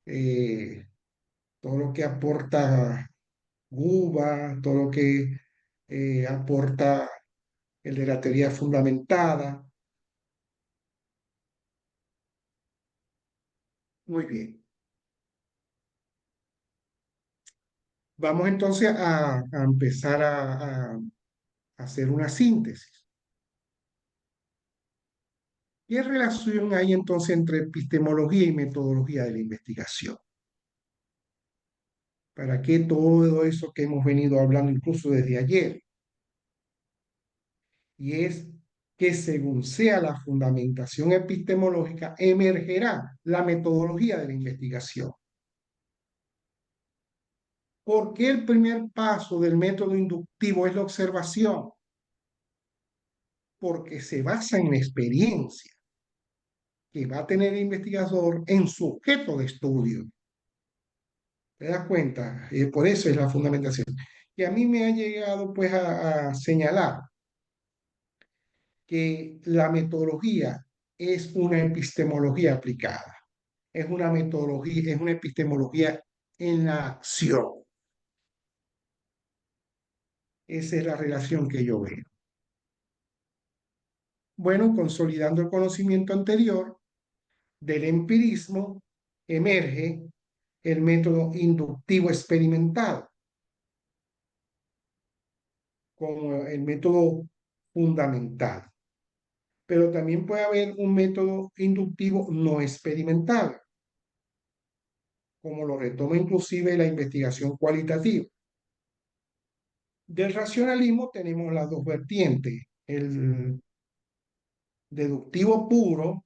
Speaker 1: eh, todo lo que aporta Cuba, todo lo que aporta el de la teoría fundamentada. Muy bien. Vamos entonces a empezar a hacer una síntesis. ¿Qué relación hay entonces entre epistemología y metodología de la investigación? ¿Para qué todo eso que hemos venido hablando incluso desde ayer? Y es que según sea la fundamentación epistemológica, emergerá la metodología de la investigación. ¿Por qué el primer paso del método inductivo es la observación? Porque se basa en la experiencia que va a tener el investigador en su objeto de estudio. ¿Te das cuenta? Por eso es la fundamentación. Y a mí me ha llegado pues a señalar que la metodología es una epistemología aplicada, es una metodología, es una epistemología en la acción. Esa es la relación que yo veo. Bueno, consolidando el conocimiento anterior del empirismo, emerge el método inductivo experimental como el método fundamental. Pero también puede haber un método inductivo no experimental, como lo retoma inclusive la investigación cualitativa. Del racionalismo tenemos las dos vertientes, el deductivo puro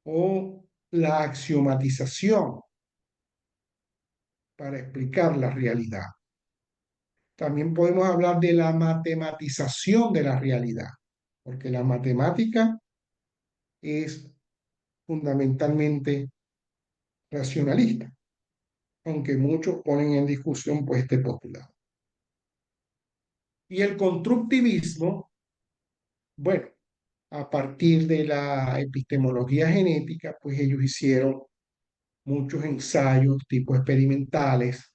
Speaker 1: o la axiomatización para explicar la realidad. También podemos hablar de la matematización de la realidad, porque la matemática es fundamentalmente racionalista, aunque muchos ponen en discusión pues este postulado. Y el constructivismo, bueno, a partir de la epistemología genética, pues ellos hicieron muchos ensayos tipo experimentales,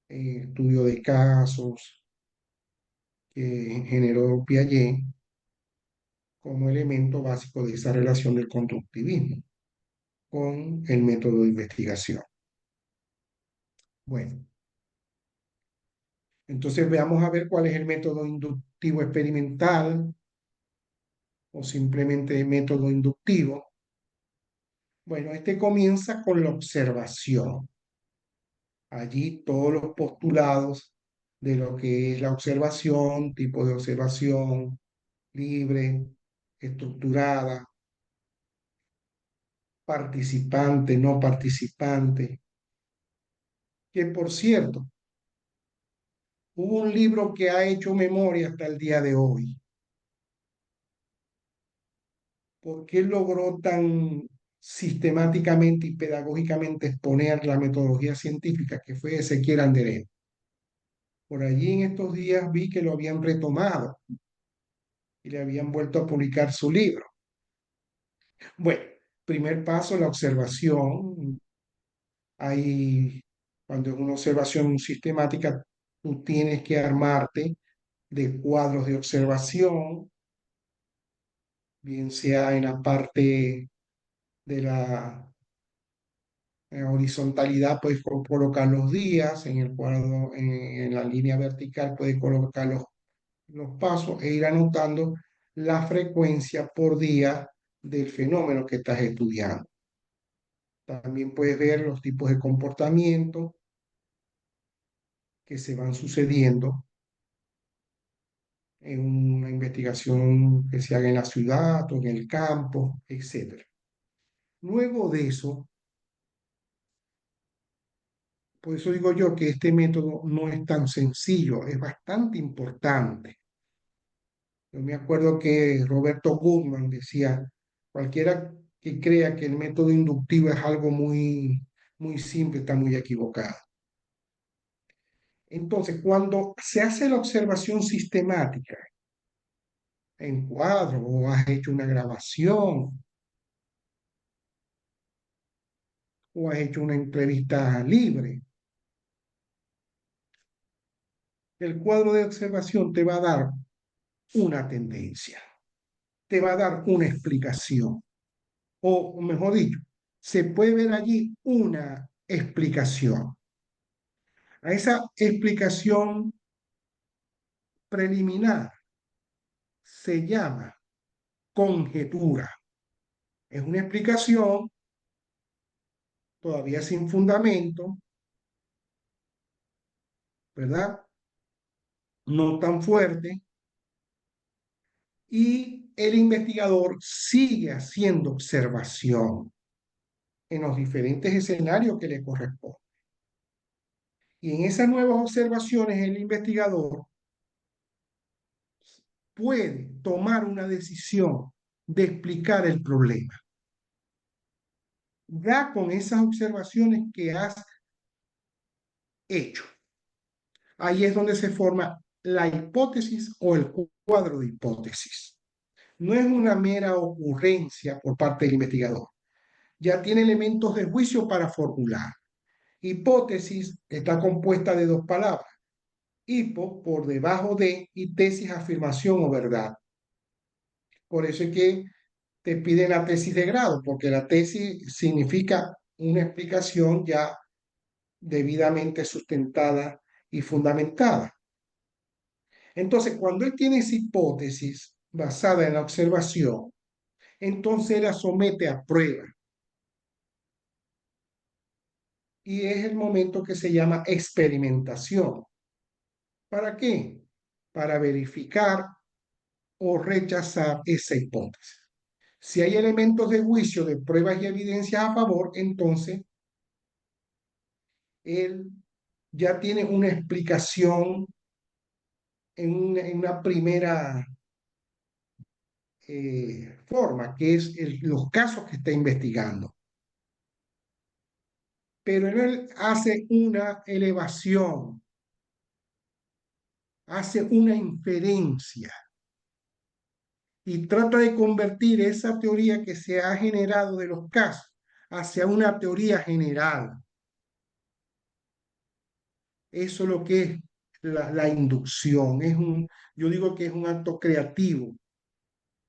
Speaker 1: estudio de casos que generó Piaget como elemento básico de esa relación del constructivismo con el método de investigación. Bueno, entonces veamos a ver cuál es el método inductivo experimental o simplemente método inductivo. Bueno, este comienza con la observación. Allí todos los postulados de lo que es la observación, tipo de observación libre, estructurada, participante, no participante, que por cierto, hubo un libro que ha hecho memoria hasta el día de hoy. ¿Por qué logró tan sistemáticamente y pedagógicamente exponer la metodología científica que fue Ezequiel Anderén? Por allí en estos días vi que lo habían retomado y le habían vuelto a publicar su libro. Bueno, primer paso, la observación. Hay, cuando es una observación sistemática, tú tienes que armarte de cuadros de observación, bien sea en la parte de la horizontalidad puedes colocar los días, en el cuadro, en la línea vertical puedes colocar los pasos e ir anotando la frecuencia por día del fenómeno que estás estudiando. También puedes ver los tipos de comportamiento que se van sucediendo en una investigación que se haga en la ciudad o en el campo, etc. Luego de eso, por eso digo yo que este método no es tan sencillo, es bastante importante. Yo me acuerdo que Roberto Goodman decía, cualquiera que crea que el método inductivo es algo muy simple está muy equivocado. Entonces, cuando se hace la observación sistemática en cuadro o has hecho una grabación o has hecho una entrevista libre, el cuadro de observación te va a dar una tendencia, te va a dar una explicación, o mejor dicho, se puede ver allí una explicación. A esa explicación preliminar se llama conjetura. Es una explicación todavía sin fundamento, ¿verdad? No tan fuerte, y el investigador sigue haciendo observación en los diferentes escenarios que le corresponden. Y en esas nuevas observaciones el investigador puede tomar una decisión de explicar el problema. Ya con esas observaciones que has hecho. Ahí es donde se forma la hipótesis o el cuadro de hipótesis. No es una mera ocurrencia por parte del investigador. Ya tiene elementos de juicio para formular. Hipótesis está compuesta de dos palabras. Hipo, por debajo de, y tesis, afirmación o verdad. Por eso es que te piden la tesis de grado, porque la tesis significa una explicación ya debidamente sustentada y fundamentada. Entonces, cuando él tiene esa hipótesis basada en la observación, entonces él la somete a prueba. Y es el momento que se llama experimentación. ¿Para qué? Para verificar o rechazar esa hipótesis. Si hay elementos de juicio, de pruebas y evidencias a favor, entonces él ya tiene una explicación en una primera forma, que es los casos que está investigando. Pero él hace una elevación, hace una inferencia y trata de convertir esa teoría que se ha generado de los casos hacia una teoría general. Eso es lo que es la inducción. Yo digo que es un acto creativo.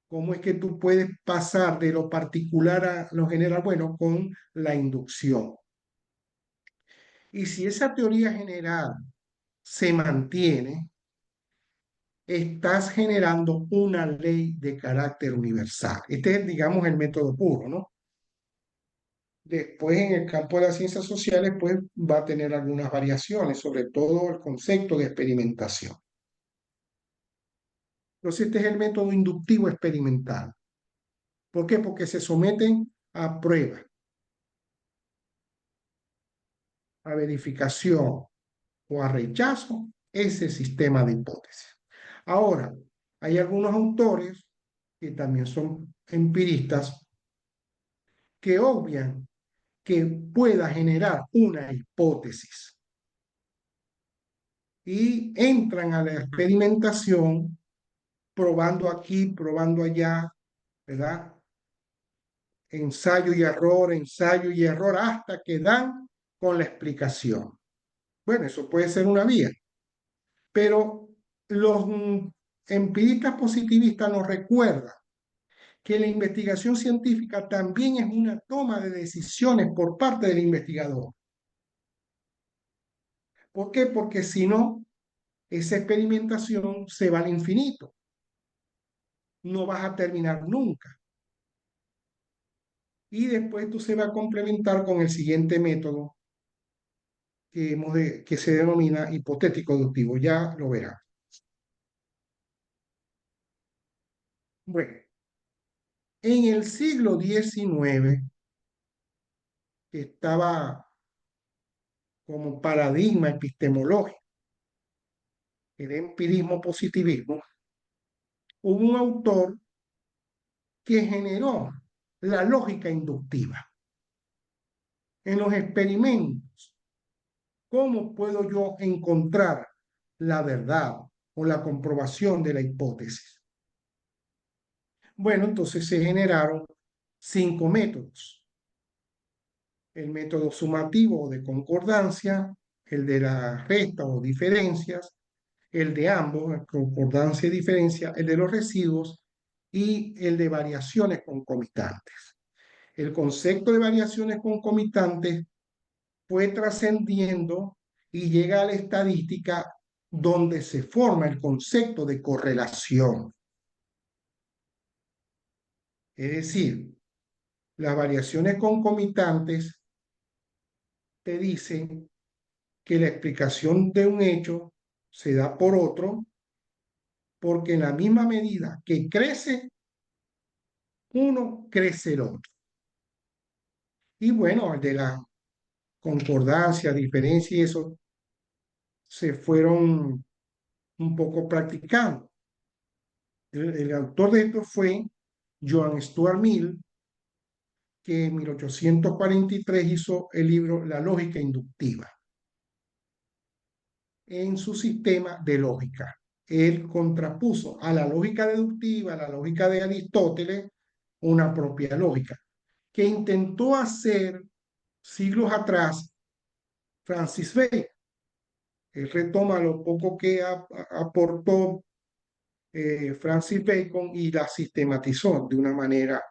Speaker 1: ¿Cómo es que tú puedes pasar de lo particular a lo general? Bueno, con la inducción. Y si esa teoría general se mantiene, estás generando una ley de carácter universal. Este es, digamos, el método puro, ¿no? Después, en el campo de las ciencias sociales, pues va a tener algunas variaciones, sobre todo el concepto de experimentación. Entonces, este es el método inductivo experimental. ¿Por qué? Porque se someten a prueba, a verificación o a rechazo ese sistema de hipótesis. Ahora, hay algunos autores que también son empiristas que obvian que pueda generar una hipótesis y entran a la experimentación probando aquí, probando allá, ¿verdad? ensayo y error, hasta que dan con la explicación. Bueno, eso puede ser una vía, pero los empiristas positivistas nos recuerdan que la investigación científica también es una toma de decisiones por parte del investigador. ¿Por qué? Porque si no, esa experimentación se va al infinito. No vas a terminar nunca. Y después tú se va a complementar con el siguiente método que se denomina hipotético deductivo. Ya lo verás. Bueno, en el siglo XIX estaba como paradigma epistemológico el empirismo positivismo. Hubo un autor que generó la lógica inductiva. En los experimentos, ¿cómo puedo yo encontrar la verdad o la comprobación de la hipótesis? Bueno, entonces se generaron 5 métodos. El método sumativo o de concordancia, el de la resta o diferencias, el de ambos, concordancia y diferencia, el de los residuos y el de variaciones concomitantes. El concepto de variaciones concomitantes fue trascendiendo y llega a la estadística donde se forma el concepto de correlación. Es decir, las variaciones concomitantes te dicen que la explicación de un hecho se da por otro, porque en la misma medida que crece uno, crece el otro. Y bueno, el de la concordancia, diferencia y eso se fueron un poco practicando. El autor de esto fue Joan Stuart Mill, que en 1843 hizo el libro La lógica inductiva en su sistema de lógica. Él contrapuso a la lógica deductiva, a la lógica de Aristóteles, una propia lógica, que intentó hacer siglos atrás Francis Bacon. Él retoma lo poco que aportó Francis Bacon y la sistematizó de una manera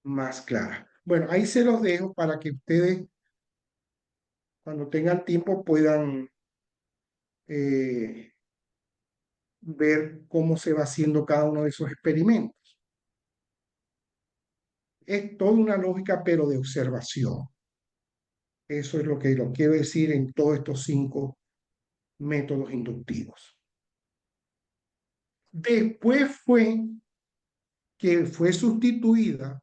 Speaker 1: más clara. Bueno, ahí se los dejo para que ustedes, cuando tengan tiempo, puedan eh, ver cómo se va haciendo cada uno de esos experimentos. Es toda una lógica, pero de observación. Eso es lo que lo quiero decir en todos estos 5 métodos inductivos. Después fue que fue sustituida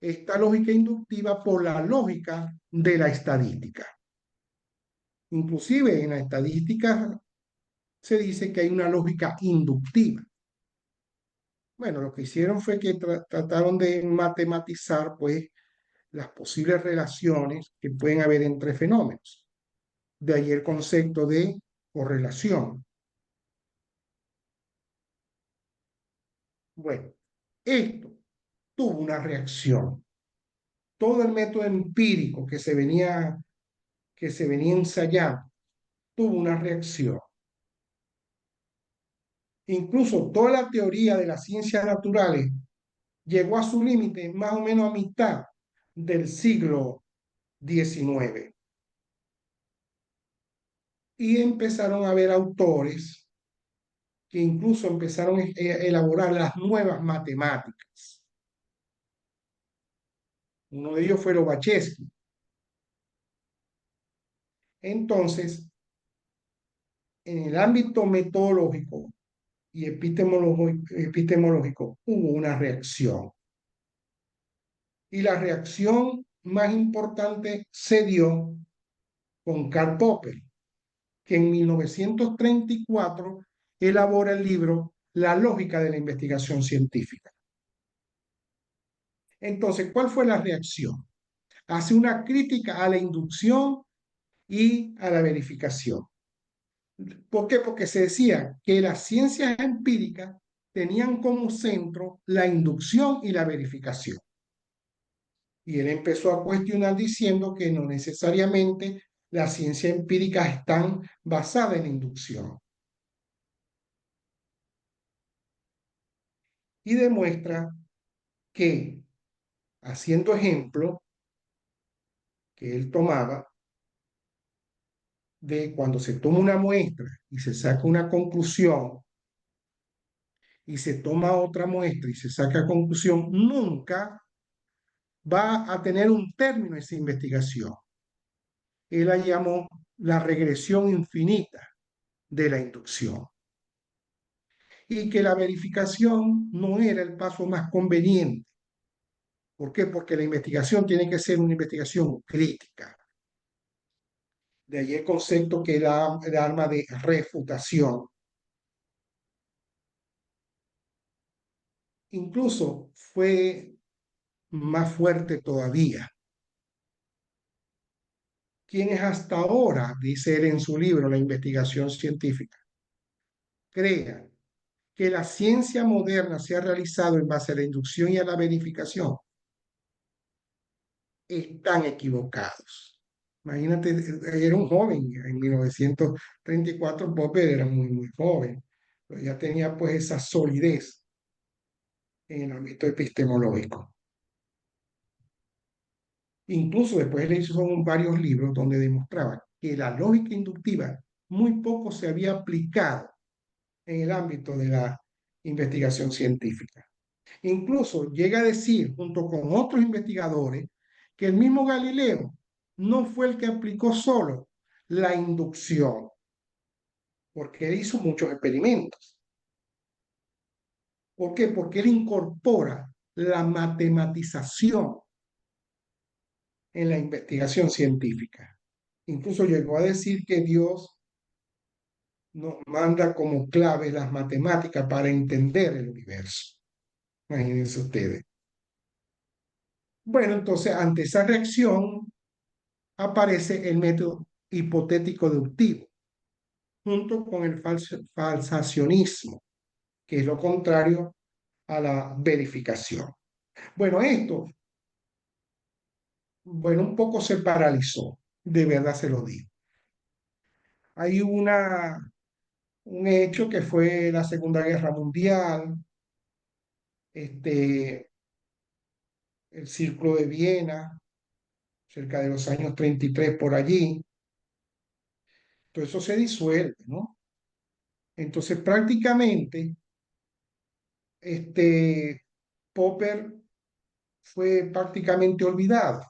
Speaker 1: esta lógica inductiva por la lógica de la estadística. Inclusive en la estadística se dice que hay una lógica inductiva. Bueno, lo que hicieron fue que trataron de matematizar pues las posibles relaciones que pueden haber entre fenómenos. De ahí el concepto de correlación. Bueno, esto tuvo una reacción. Todo el método empírico que se venía ensayando tuvo una reacción. Incluso toda la teoría de las ciencias naturales llegó a su límite más o menos a mitad del siglo XIX. Y empezaron a haber autores que incluso empezaron a elaborar las nuevas matemáticas. Uno de ellos fue Lobachevsky. Entonces, en el ámbito metodológico y epistemológico hubo una reacción. Y la reacción más importante se dio con Karl Popper, que en 1934 elabora el libro La lógica de la investigación científica. Entonces, ¿cuál fue la reacción? Hace una crítica a la inducción y a la verificación. ¿Por qué? Porque se decía que las ciencias empíricas tenían como centro la inducción y la verificación. Y él empezó a cuestionar diciendo que no necesariamente las ciencias empíricas están basadas en inducción. y demuestra que, haciendo ejemplo que él tomaba, de cuando se toma una muestra y se saca una conclusión y se toma otra muestra y se saca conclusión, nunca va a tener un término esa investigación. Él la llamó la regresión infinita de la inducción y que la verificación no era el paso más conveniente. ¿Por qué? Porque la investigación tiene que ser una investigación crítica. De ahí el concepto que da el arma de refutación. Incluso fue más fuerte todavía. Quienes hasta ahora, dice él en su libro, La investigación científica, crean que la ciencia moderna se ha realizado en base a la inducción y a la verificación, están equivocados. Imagínate, era un joven, en 1934 Popper era muy, muy joven, pero ya tenía pues esa solidez en el ámbito epistemológico. Incluso después le hizo varios libros donde demostraba que la lógica inductiva muy poco se había aplicado en el ámbito de la investigación científica. Incluso llega a decir, junto con otros investigadores, que el mismo Galileo no fue el que aplicó solo la inducción, porque él hizo muchos experimentos. ¿Por qué? Porque él incorpora la matematización en la investigación científica. Incluso llegó a decir que Dios nos manda como clave las matemáticas para entender el universo. Imagínense ustedes. Bueno, entonces, ante esa reacción aparece el método hipotético deductivo, junto con el falsacionismo, que es lo contrario a la verificación. Bueno, esto, bueno, un poco se paralizó, de verdad se lo digo. Hay un hecho que fue la Segunda Guerra Mundial, este, el Círculo de Viena, cerca de los años 33 por allí, todo eso se disuelve, ¿no? Entonces prácticamente, Popper fue prácticamente olvidado,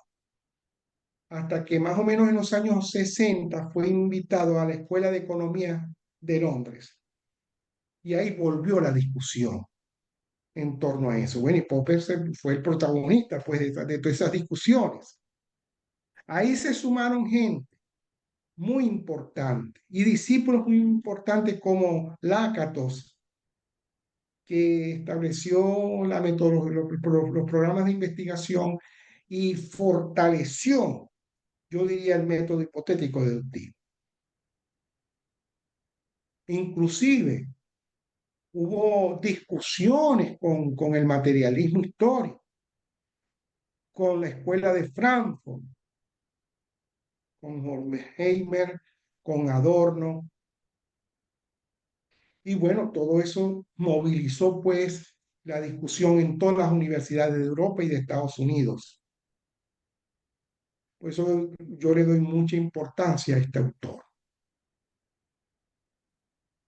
Speaker 1: hasta que más o menos en los años 60 fue invitado a la Escuela de Economía de Londres, y ahí volvió la discusión en torno a eso. Bueno, y Popper fue el protagonista pues, de todas esas discusiones. Ahí se sumaron gente muy importante y discípulos muy importantes como Lakatos, que estableció la metodología, los programas de investigación y fortaleció, yo diría, el método hipotético deductivo. Inclusive hubo discusiones con el materialismo histórico, con la escuela de Frankfurt, con Horkheimer, con Adorno, y bueno, todo eso movilizó pues la discusión en todas las universidades de Europa y de Estados Unidos. Por eso yo le doy mucha importancia a este autor,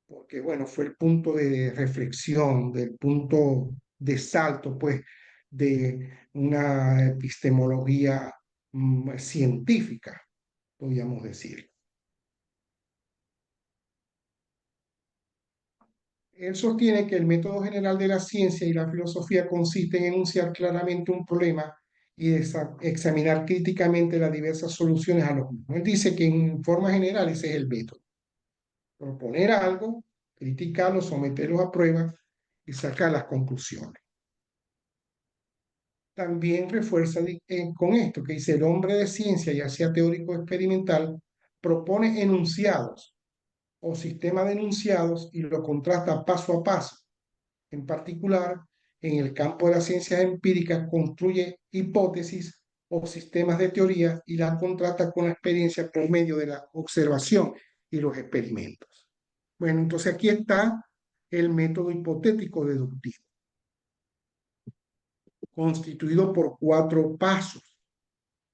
Speaker 1: porque bueno, fue el punto de reflexión, del punto de salto, pues, de una epistemología científica, podríamos decir. Él sostiene que el método general de la ciencia y la filosofía consiste en enunciar claramente un problema y examinar críticamente las diversas soluciones a los mismos. Él dice que en forma general ese es el método: proponer algo, criticarlo, someterlo a prueba y sacar las conclusiones. También refuerza con esto que dice: el hombre de ciencia, ya sea teórico o experimental, propone enunciados o sistema de enunciados y lo contrasta paso a paso. En particular, en el campo de las ciencias empíricas, construye hipótesis o sistemas de teoría y las contrasta con la experiencia por medio de la observación y los experimentos. Bueno, entonces aquí está el método hipotético deductivo. constituido por 4 pasos.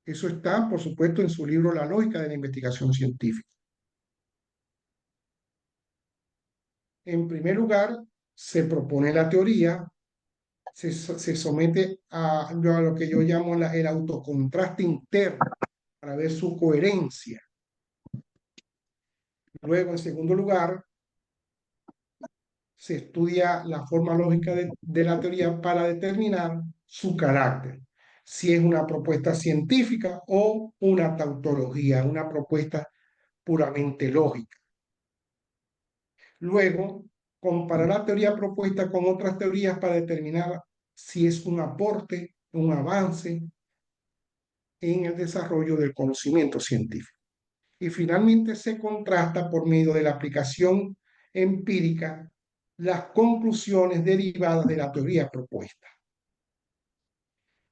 Speaker 1: Eso está, por supuesto, en su libro La lógica de la investigación científica. En primer lugar, se propone la teoría, se somete a lo que yo llamo el autocontraste interno para ver su coherencia. Luego, en segundo lugar, se estudia la forma lógica de la teoría para determinar su carácter, si es una propuesta científica o una tautología, una propuesta puramente lógica. Luego, comparar la teoría propuesta con otras teorías para determinar si es un aporte, un avance en el desarrollo del conocimiento científico. Y finalmente se contrasta por medio de la aplicación empírica las conclusiones derivadas de la teoría propuesta.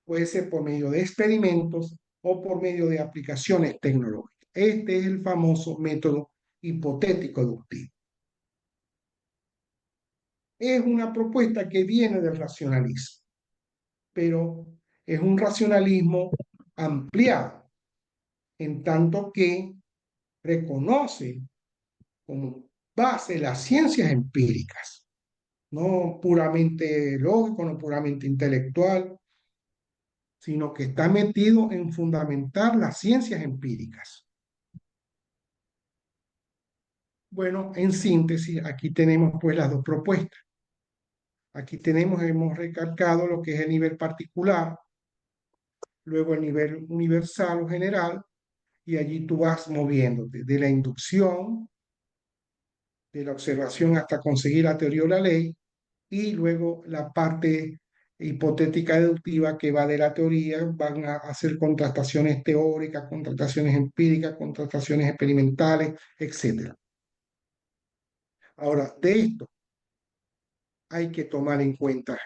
Speaker 1: Puede ser por medio de experimentos o por medio de aplicaciones tecnológicas. Este es el famoso método hipotético deductivo. Es una propuesta que viene del racionalismo, pero es un racionalismo ampliado, en tanto que reconoce como base las ciencias empíricas, no puramente lógico, no puramente intelectual, sino que está metido en fundamentar las ciencias empíricas. Bueno, en síntesis, aquí tenemos pues las dos propuestas. Aquí hemos recalcado lo que es el nivel particular, luego el nivel universal o general, y allí tú vas moviéndote de la inducción, de la observación hasta conseguir la teoría o la ley, y luego la parte hipotética deductiva que va de la teoría, van a hacer contrastaciones teóricas, contrastaciones empíricas, contrastaciones experimentales, etc. Ahora, de esto hay que tomar en cuenta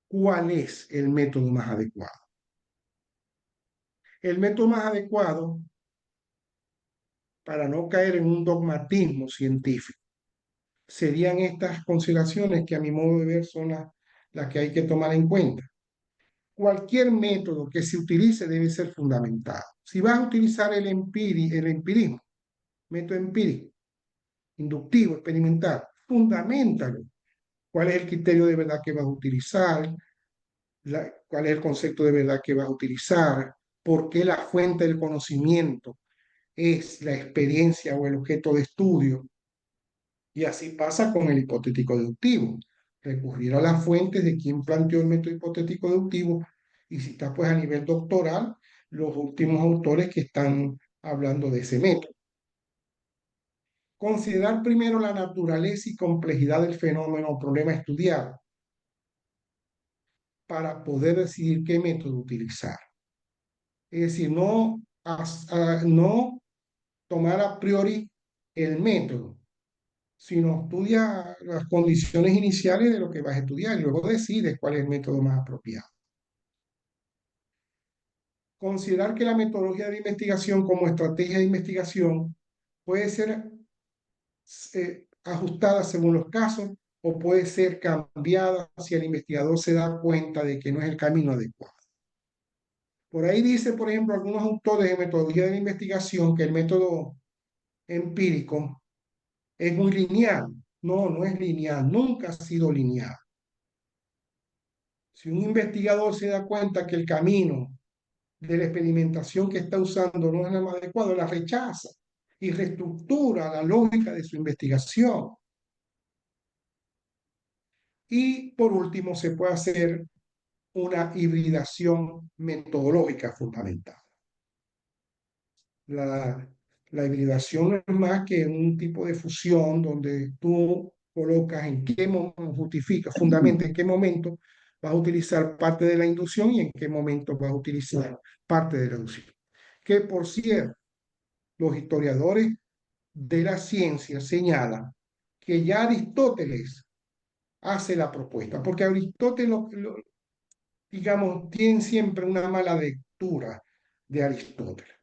Speaker 1: cuál es el método más adecuado. El método más adecuado para no caer en un dogmatismo científico serían estas consideraciones que a mi modo de ver son las que hay que tomar en cuenta. Cualquier método que se utilice debe ser fundamentado. Si vas a utilizar el empirismo, método empírico, inductivo, experimental, fundamentalo. ¿Cuál es el criterio de verdad que vas a utilizar? ¿Cuál es el concepto de verdad que vas a utilizar? ¿Por qué la fuente del conocimiento es la experiencia o el objeto de estudio? Y así pasa con el hipotético deductivo. Recurrir a las fuentes de quien planteó el método hipotético deductivo, y si está pues a nivel doctoral, los últimos autores que están hablando de ese método. Considerar primero la naturaleza y complejidad del fenómeno o problema estudiado para poder decidir qué método utilizar. Es decir, no tomar a priori el método, sino estudia las condiciones iniciales de lo que vas a estudiar y luego decides cuál es el método más apropiado. Considerar que la metodología de investigación como estrategia de investigación puede ser ajustada según los casos o puede ser cambiada si el investigador se da cuenta de que no es el camino adecuado. Por ahí dice, por ejemplo, algunos autores de metodología de la investigación que el método empírico es muy lineal. No, no es lineal, nunca ha sido lineal. Si un investigador se da cuenta que el camino de la experimentación que está usando no es el más adecuado, la rechaza y reestructura la lógica de su investigación. Y por último, se puede hacer una hibridación metodológica fundamental. La, la hibridación no es más que un tipo de fusión donde tú colocas en qué momento, justificas, fundamenta en qué momento vas a utilizar parte de la inducción y en qué momento vas a utilizar parte de la deducción. Que por cierto, los historiadores de la ciencia señalan que ya Aristóteles hace la propuesta, porque Aristóteles, digamos, tiene siempre una mala lectura de Aristóteles.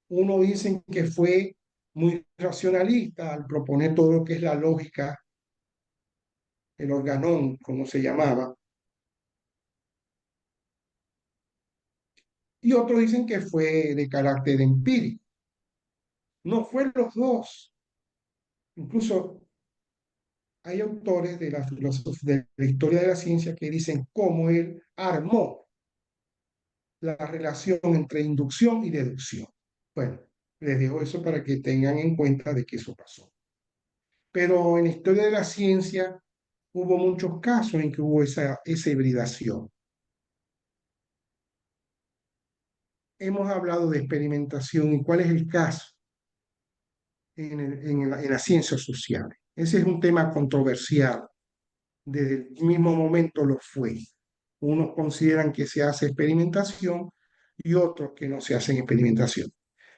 Speaker 1: Uno dice que fue muy racionalista al proponer todo lo que es la lógica, el organón, como se llamaba, y otros dicen que fue de carácter empírico. No fue los dos. Incluso hay autores de de la historia de la ciencia que dicen cómo él armó la relación entre inducción y deducción. Bueno, les dejo eso para que tengan en cuenta de que eso pasó. Pero en la historia de la ciencia hubo muchos casos en que hubo esa hibridación. Hemos hablado de experimentación y cuál es el caso en las ciencias sociales. Ese es un tema controversial. Desde el mismo momento lo fue. Unos consideran que se hace experimentación y otros que no se hacen experimentación.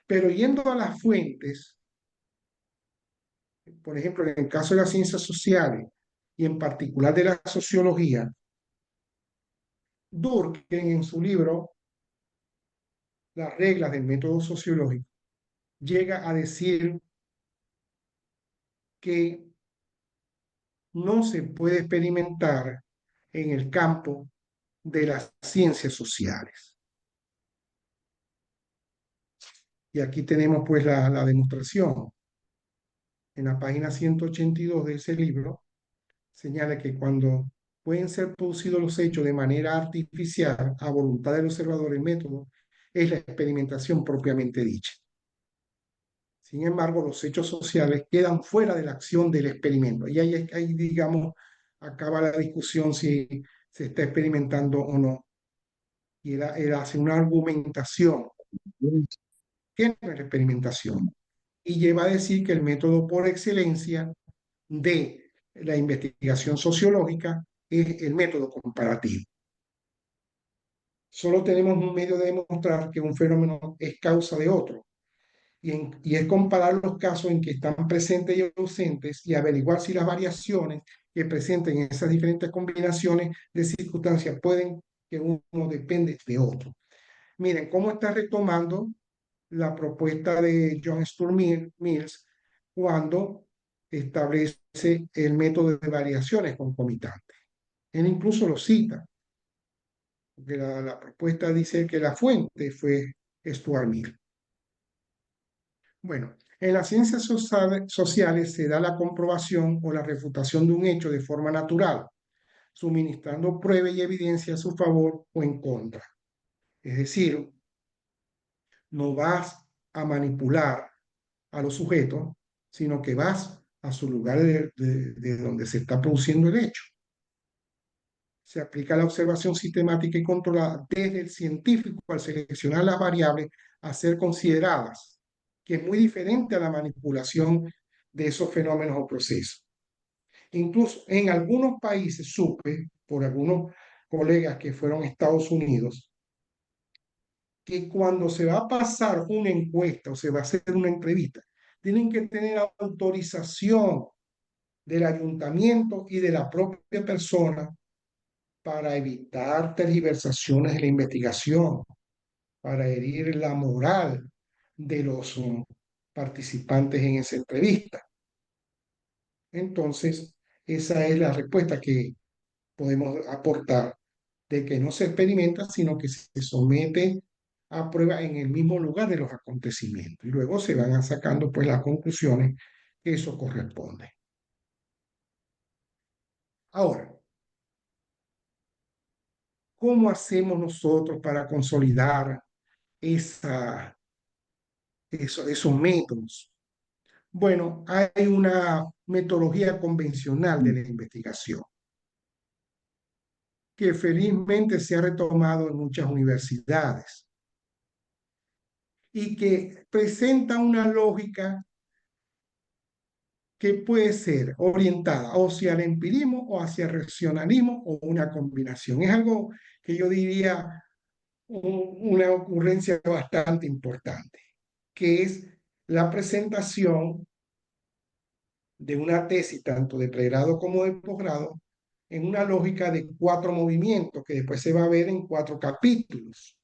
Speaker 1: Pero yendo a las fuentes, por ejemplo, en el caso de las ciencias sociales y en particular de la sociología, Durkheim en su libro Las reglas del método sociológico llega a decir que no se puede experimentar en el campo de las ciencias sociales. Y aquí tenemos pues la demostración. En la página 182 de ese libro señala que cuando pueden ser producidos los hechos de manera artificial a voluntad del observador, el método es la experimentación propiamente dicha. Sin embargo, los hechos sociales quedan fuera de la acción del experimento. Y ahí digamos, acaba la discusión si se está experimentando o no. Y él hace una argumentación que no es la experimentación. Y lleva a decir que el método por excelencia de la investigación sociológica es el método comparativo. Solo tenemos un medio de demostrar que un fenómeno es causa de otro, y es comparar los casos en que están presentes y ausentes y averiguar si las variaciones que presenten esas diferentes combinaciones de circunstancias pueden que uno depende de otro. Miren cómo está retomando la propuesta de John Stuart Mills cuando establece el método de variaciones concomitantes. Él incluso lo cita, porque la propuesta dice que la fuente fue Stuart Mill. Bueno, en las ciencias sociales se da la comprobación o la refutación de un hecho de forma natural, suministrando prueba y evidencia a su favor o en contra. Es decir, no vas a manipular a los sujetos, sino que vas a su lugar de donde se está produciendo el hecho. Se aplica la observación sistemática y controlada desde el científico al seleccionar las variables a ser consideradas, que es muy diferente a la manipulación de esos fenómenos o procesos. Incluso en algunos países, supe por algunos colegas que fueron a Estados Unidos, que cuando se va a pasar una encuesta o se va a hacer una entrevista, tienen que tener autorización del ayuntamiento y de la propia persona para evitar tergiversaciones de la investigación, para herir la moral de los participantes en esa entrevista. Entonces, esa es la respuesta que podemos aportar de que no se experimenta, sino que se somete a prueba en el mismo lugar de los acontecimientos. Y luego se van sacando pues las conclusiones que eso corresponde. Ahora, ¿cómo hacemos nosotros para consolidar esos métodos? Bueno, hay una metodología convencional de la investigación que felizmente se ha retomado en muchas universidades y que presenta una lógica que puede ser orientada o hacia el empirismo o hacia el racionalismo o una combinación. Es algo que yo diría una ocurrencia bastante importante, que es la presentación de una tesis, tanto de pregrado como de posgrado, en una lógica de 4 movimientos, que después se va a ver en 4 capítulos.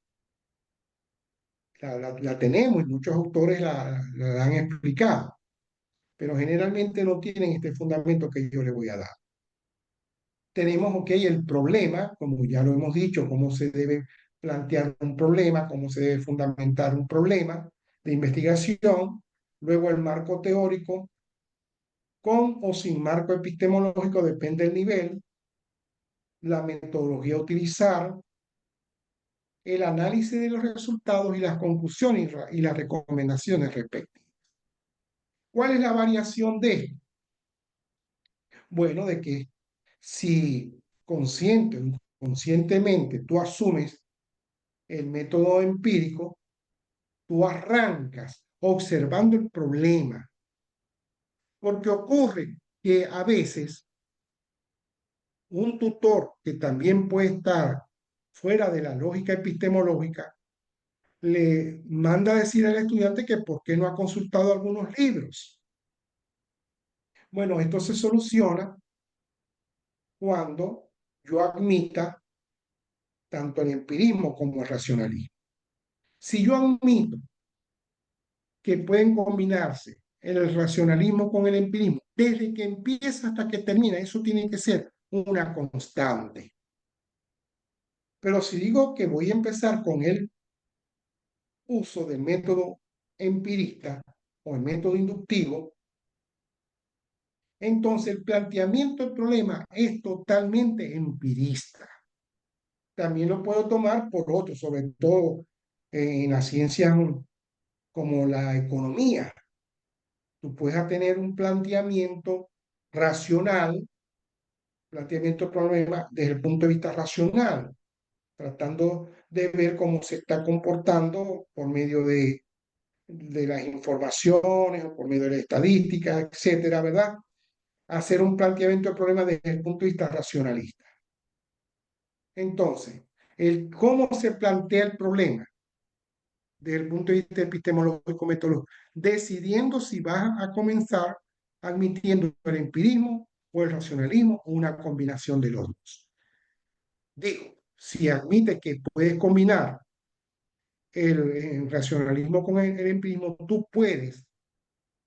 Speaker 1: La tenemos y muchos autores la han explicado, pero generalmente no tienen este fundamento que yo le voy a dar. Tenemos, ok, el problema, como ya lo hemos dicho, cómo se debe plantear un problema, cómo se debe fundamentar un problema de investigación, luego el marco teórico, con o sin marco epistemológico, depende del nivel, la metodología a utilizar, el análisis de los resultados y las conclusiones y las recomendaciones respectivas. ¿Cuál es la variación de esto? Bueno, de que si consciente o inconscientemente tú asumes el método empírico, tú arrancas observando el problema, porque ocurre que a veces un tutor que también puede estar fuera de la lógica epistemológica le manda a decir al estudiante que por qué no ha consultado algunos libros. Bueno, esto se soluciona cuando yo admita tanto el empirismo como el racionalismo. Si yo admito que pueden combinarse el racionalismo con el empirismo, desde que empieza hasta que termina, eso tiene que ser una constante. Pero si digo que voy a empezar con el uso del método empirista o el método inductivo, entonces el planteamiento del problema es totalmente empirista. También lo puedo tomar por otros, sobre todo en las ciencias como la economía. Tú puedes tener un planteamiento racional, planteamiento del problema desde el punto de vista racional, tratando de ver cómo se está comportando por medio de las informaciones o por medio de la estadística, etcétera, ¿verdad? Hacer un planteamiento del problema desde el punto de vista racionalista. Entonces, cómo se plantea el problema desde el punto de vista epistemológico metodológico, decidiendo si vas a comenzar admitiendo el empirismo o el racionalismo o una combinación de los dos. Digo, si admites que puedes combinar el racionalismo con el empirismo, tú puedes,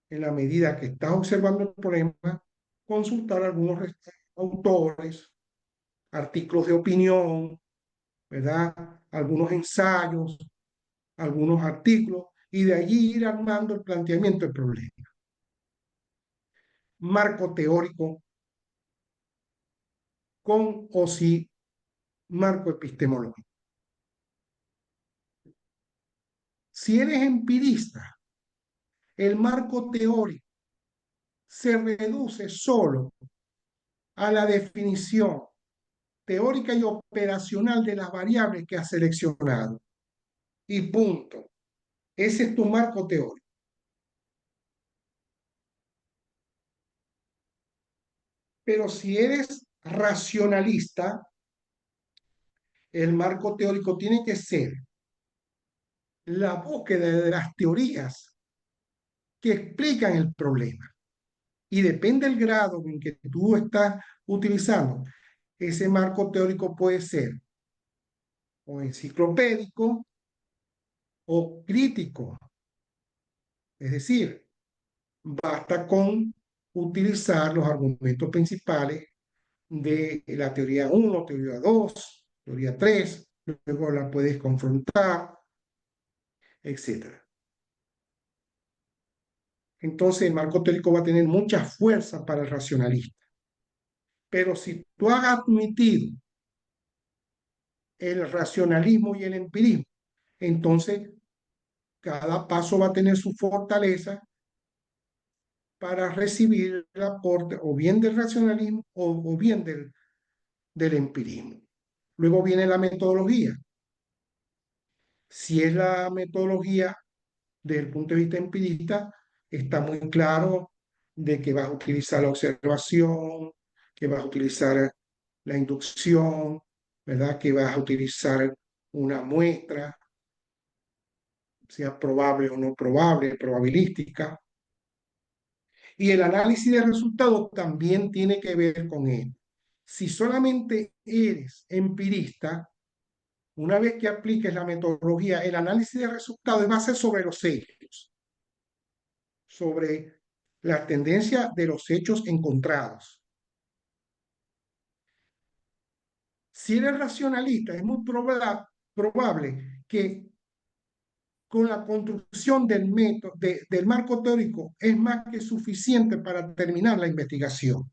Speaker 1: en la medida que estás observando el problema, consultar algunos autores, artículos de opinión, ¿verdad? Algunos ensayos, algunos artículos, y de allí ir armando el planteamiento del problema. Marco teórico con o sin marco epistemológico. Si eres empirista, el marco teórico se reduce solo a la definición teórica y operacional de las variables que has seleccionado. Y punto. Ese es tu marco teórico. Pero si eres racionalista, el marco teórico tiene que ser la búsqueda de las teorías que explican el problema. Y depende del grado en que tú estás utilizando, ese marco teórico puede ser o enciclopédico o crítico. Es decir, basta con utilizar los argumentos principales de la teoría 1, teoría 2, teoría 3, luego la puedes confrontar, etc. Entonces el marco teórico va a tener mucha fuerza para el racionalista. Pero si tú has admitido el racionalismo y el empirismo, entonces cada paso va a tener su fortaleza para recibir el aporte o bien del racionalismo o bien del empirismo. Luego viene la metodología. Si es la metodología desde el punto de vista empirista, está muy claro de que vas a utilizar la observación, que vas a utilizar la inducción, ¿verdad? Que vas a utilizar una muestra, sea probable o no probable, probabilística. Y el análisis de resultados también tiene que ver con él. Si solamente eres empirista, una vez que apliques la metodología, el análisis de resultados va a ser sobre los hechos, sobre la tendencia de los hechos encontrados. Si eres racionalista, es muy probable que con la construcción del método, del marco teórico es más que suficiente para terminar la investigación.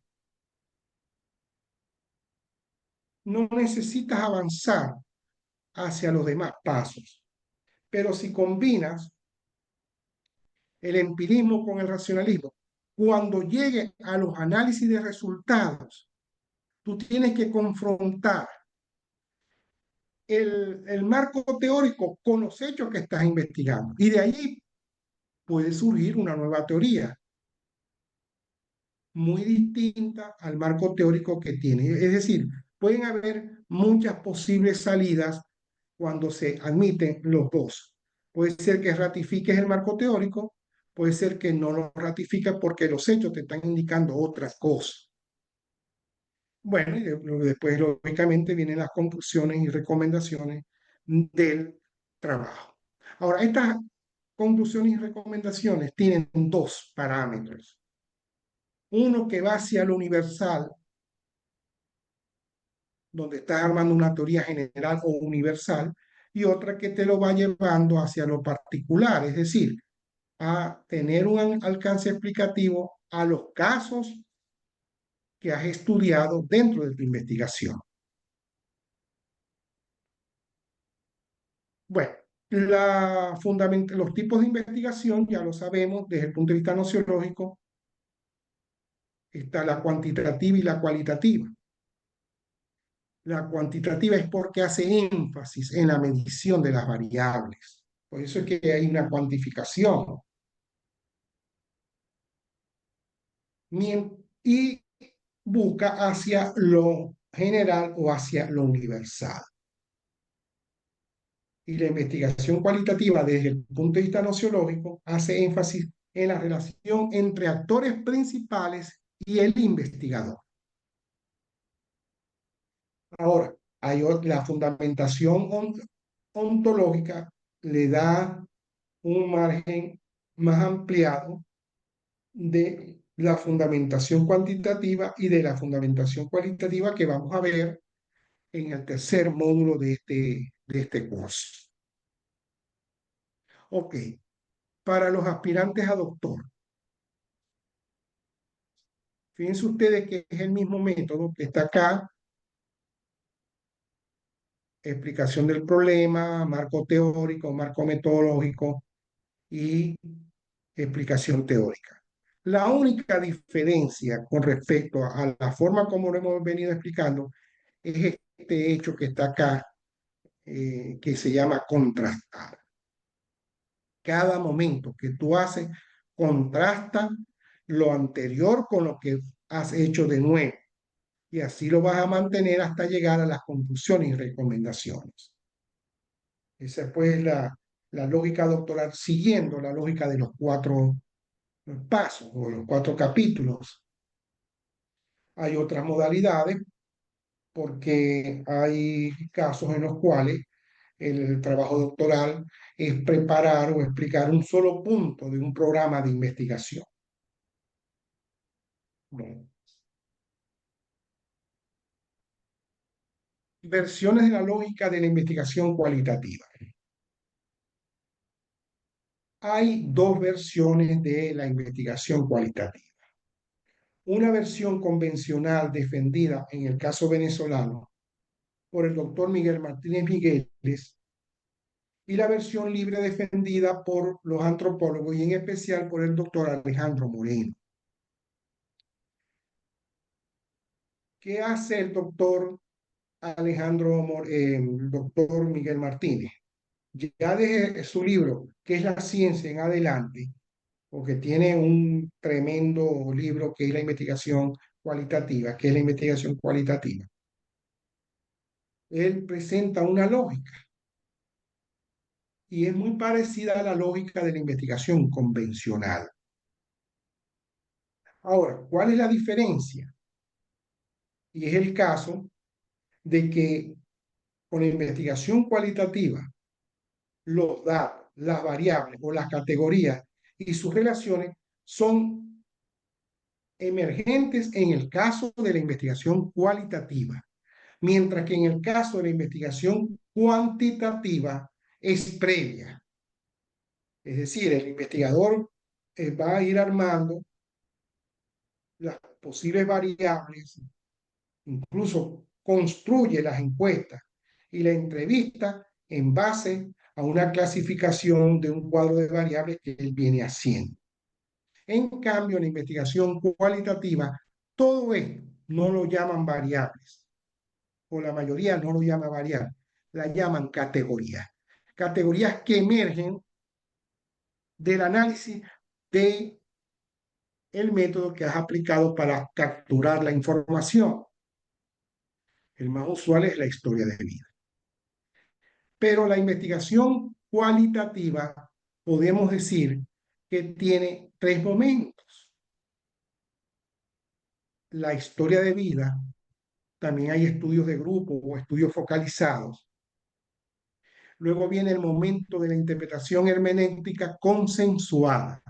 Speaker 1: No necesitas avanzar hacia los demás pasos. Pero si combinas el empirismo con el racionalismo, cuando llegue a los análisis de resultados, tú tienes que confrontar el marco teórico con los hechos que estás investigando. Y de ahí puede surgir una nueva teoría, muy distinta al marco teórico que tiene. Es decir, pueden haber muchas posibles salidas cuando se admiten los dos. Puede ser que ratifiques el marco teórico, puede ser que no lo ratifiques porque los hechos te están indicando otras cosas. Bueno, y después, lógicamente, vienen las conclusiones y recomendaciones del trabajo. Ahora, estas conclusiones y recomendaciones tienen dos parámetros. Uno que va hacia lo universal, donde estás armando una teoría general o universal, y otra que te lo va llevando hacia lo particular, es decir, a tener un alcance explicativo a los casos que has estudiado dentro de tu investigación. Bueno, los tipos de investigación ya lo sabemos desde el punto de vista nociológico, está la cuantitativa y la cualitativa. La cuantitativa es porque hace énfasis en la medición de las variables. Por eso es que hay una cuantificación. Y busca hacia lo general o hacia lo universal. Y la investigación cualitativa desde el punto de vista nociológico hace énfasis en la relación entre actores principales y el investigador. Ahora, la fundamentación ontológica le da un margen más ampliado de la fundamentación cuantitativa y de la fundamentación cualitativa que vamos a ver en el tercer módulo de este curso. Ok, para los aspirantes a doctor, fíjense ustedes que es el mismo método que está acá: explicación del problema, marco teórico, marco metodológico y explicación teórica. La única diferencia con respecto a la forma como lo hemos venido explicando es este hecho que está acá, que se llama contrastar. Cada momento que tú haces, contrasta lo anterior con lo que has hecho de nuevo. Y así lo vas a mantener hasta llegar a las conclusiones y recomendaciones. Esa es pues la lógica doctoral, siguiendo la lógica de los 4 pasos o los 4 capítulos. Hay otras modalidades porque hay casos en los cuales el trabajo doctoral es preparar o explicar un solo punto de un programa de investigación. Bueno, versiones de la lógica de la investigación cualitativa. Hay dos versiones de la investigación cualitativa. Una versión convencional defendida en el caso venezolano por el doctor Miguel Martínez Migueles, y la versión libre defendida por los antropólogos y en especial por el doctor Alejandro Moreno. ¿Qué hace el doctor el doctor Miguel Martínez? Ya desde su libro, que es La ciencia en adelante, porque tiene un tremendo libro que es la investigación cualitativa, que es la investigación cualitativa. Él presenta una lógica y es muy parecida a la lógica de la investigación convencional. Ahora, ¿cuál es la diferencia? Y es el caso de que con la investigación cualitativa, los datos, las variables o las categorías y sus relaciones son emergentes en el caso de la investigación cualitativa, mientras que en el caso de la investigación cuantitativa es previa. Es decir, el investigador va a ir armando las posibles variables, incluso construye las encuestas y la entrevista en base a una clasificación de un cuadro de variables que él viene haciendo. En cambio, en la investigación cualitativa, todo esto no lo llaman variables, o la mayoría no lo llama variables, la llaman categorías. Categorías que emergen del análisis de el método que has aplicado para capturar la información. El más usual es la historia de vida. Pero la investigación cualitativa, podemos decir que tiene tres momentos. La historia de vida, también hay estudios de grupo o estudios focalizados. Luego viene el momento de la interpretación hermenéutica consensuada.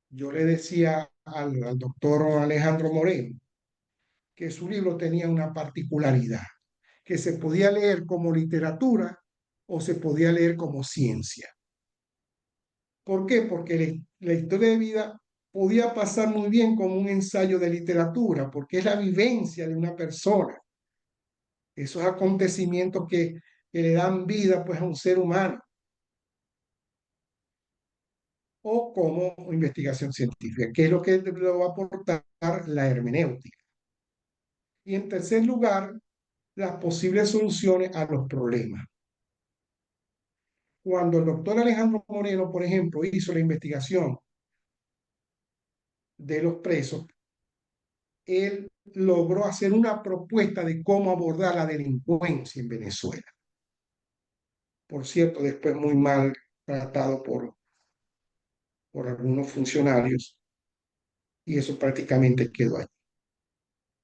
Speaker 1: Yo le decía al doctor Alejandro Moreno que su libro tenía una particularidad, que se podía leer como literatura o se podía leer como ciencia. ¿Por qué? Porque la historia de vida podía pasar muy bien como un ensayo de literatura, porque es la vivencia de una persona, esos acontecimientos que le dan vida pues, a un ser humano, o como investigación científica, que es lo que le va a aportar la hermenéutica. Y en tercer lugar, las posibles soluciones a los problemas. Cuando el doctor Alejandro Moreno, por ejemplo, hizo la investigación de los presos, él logró hacer una propuesta de cómo abordar la delincuencia en Venezuela. Por cierto, después muy mal tratado por algunos funcionarios y eso prácticamente quedó ahí.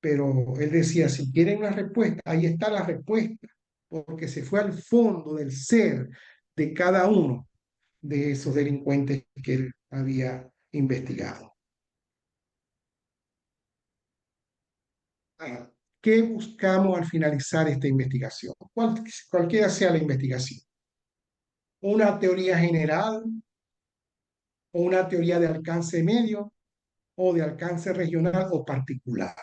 Speaker 1: Pero él decía, si quieren una respuesta, ahí está la respuesta, porque se fue al fondo del ser de cada uno de esos delincuentes que él había investigado. Ah, ¿qué buscamos al finalizar esta investigación? Cualquiera sea la investigación. Una teoría general o una teoría de alcance medio o de alcance regional o particular.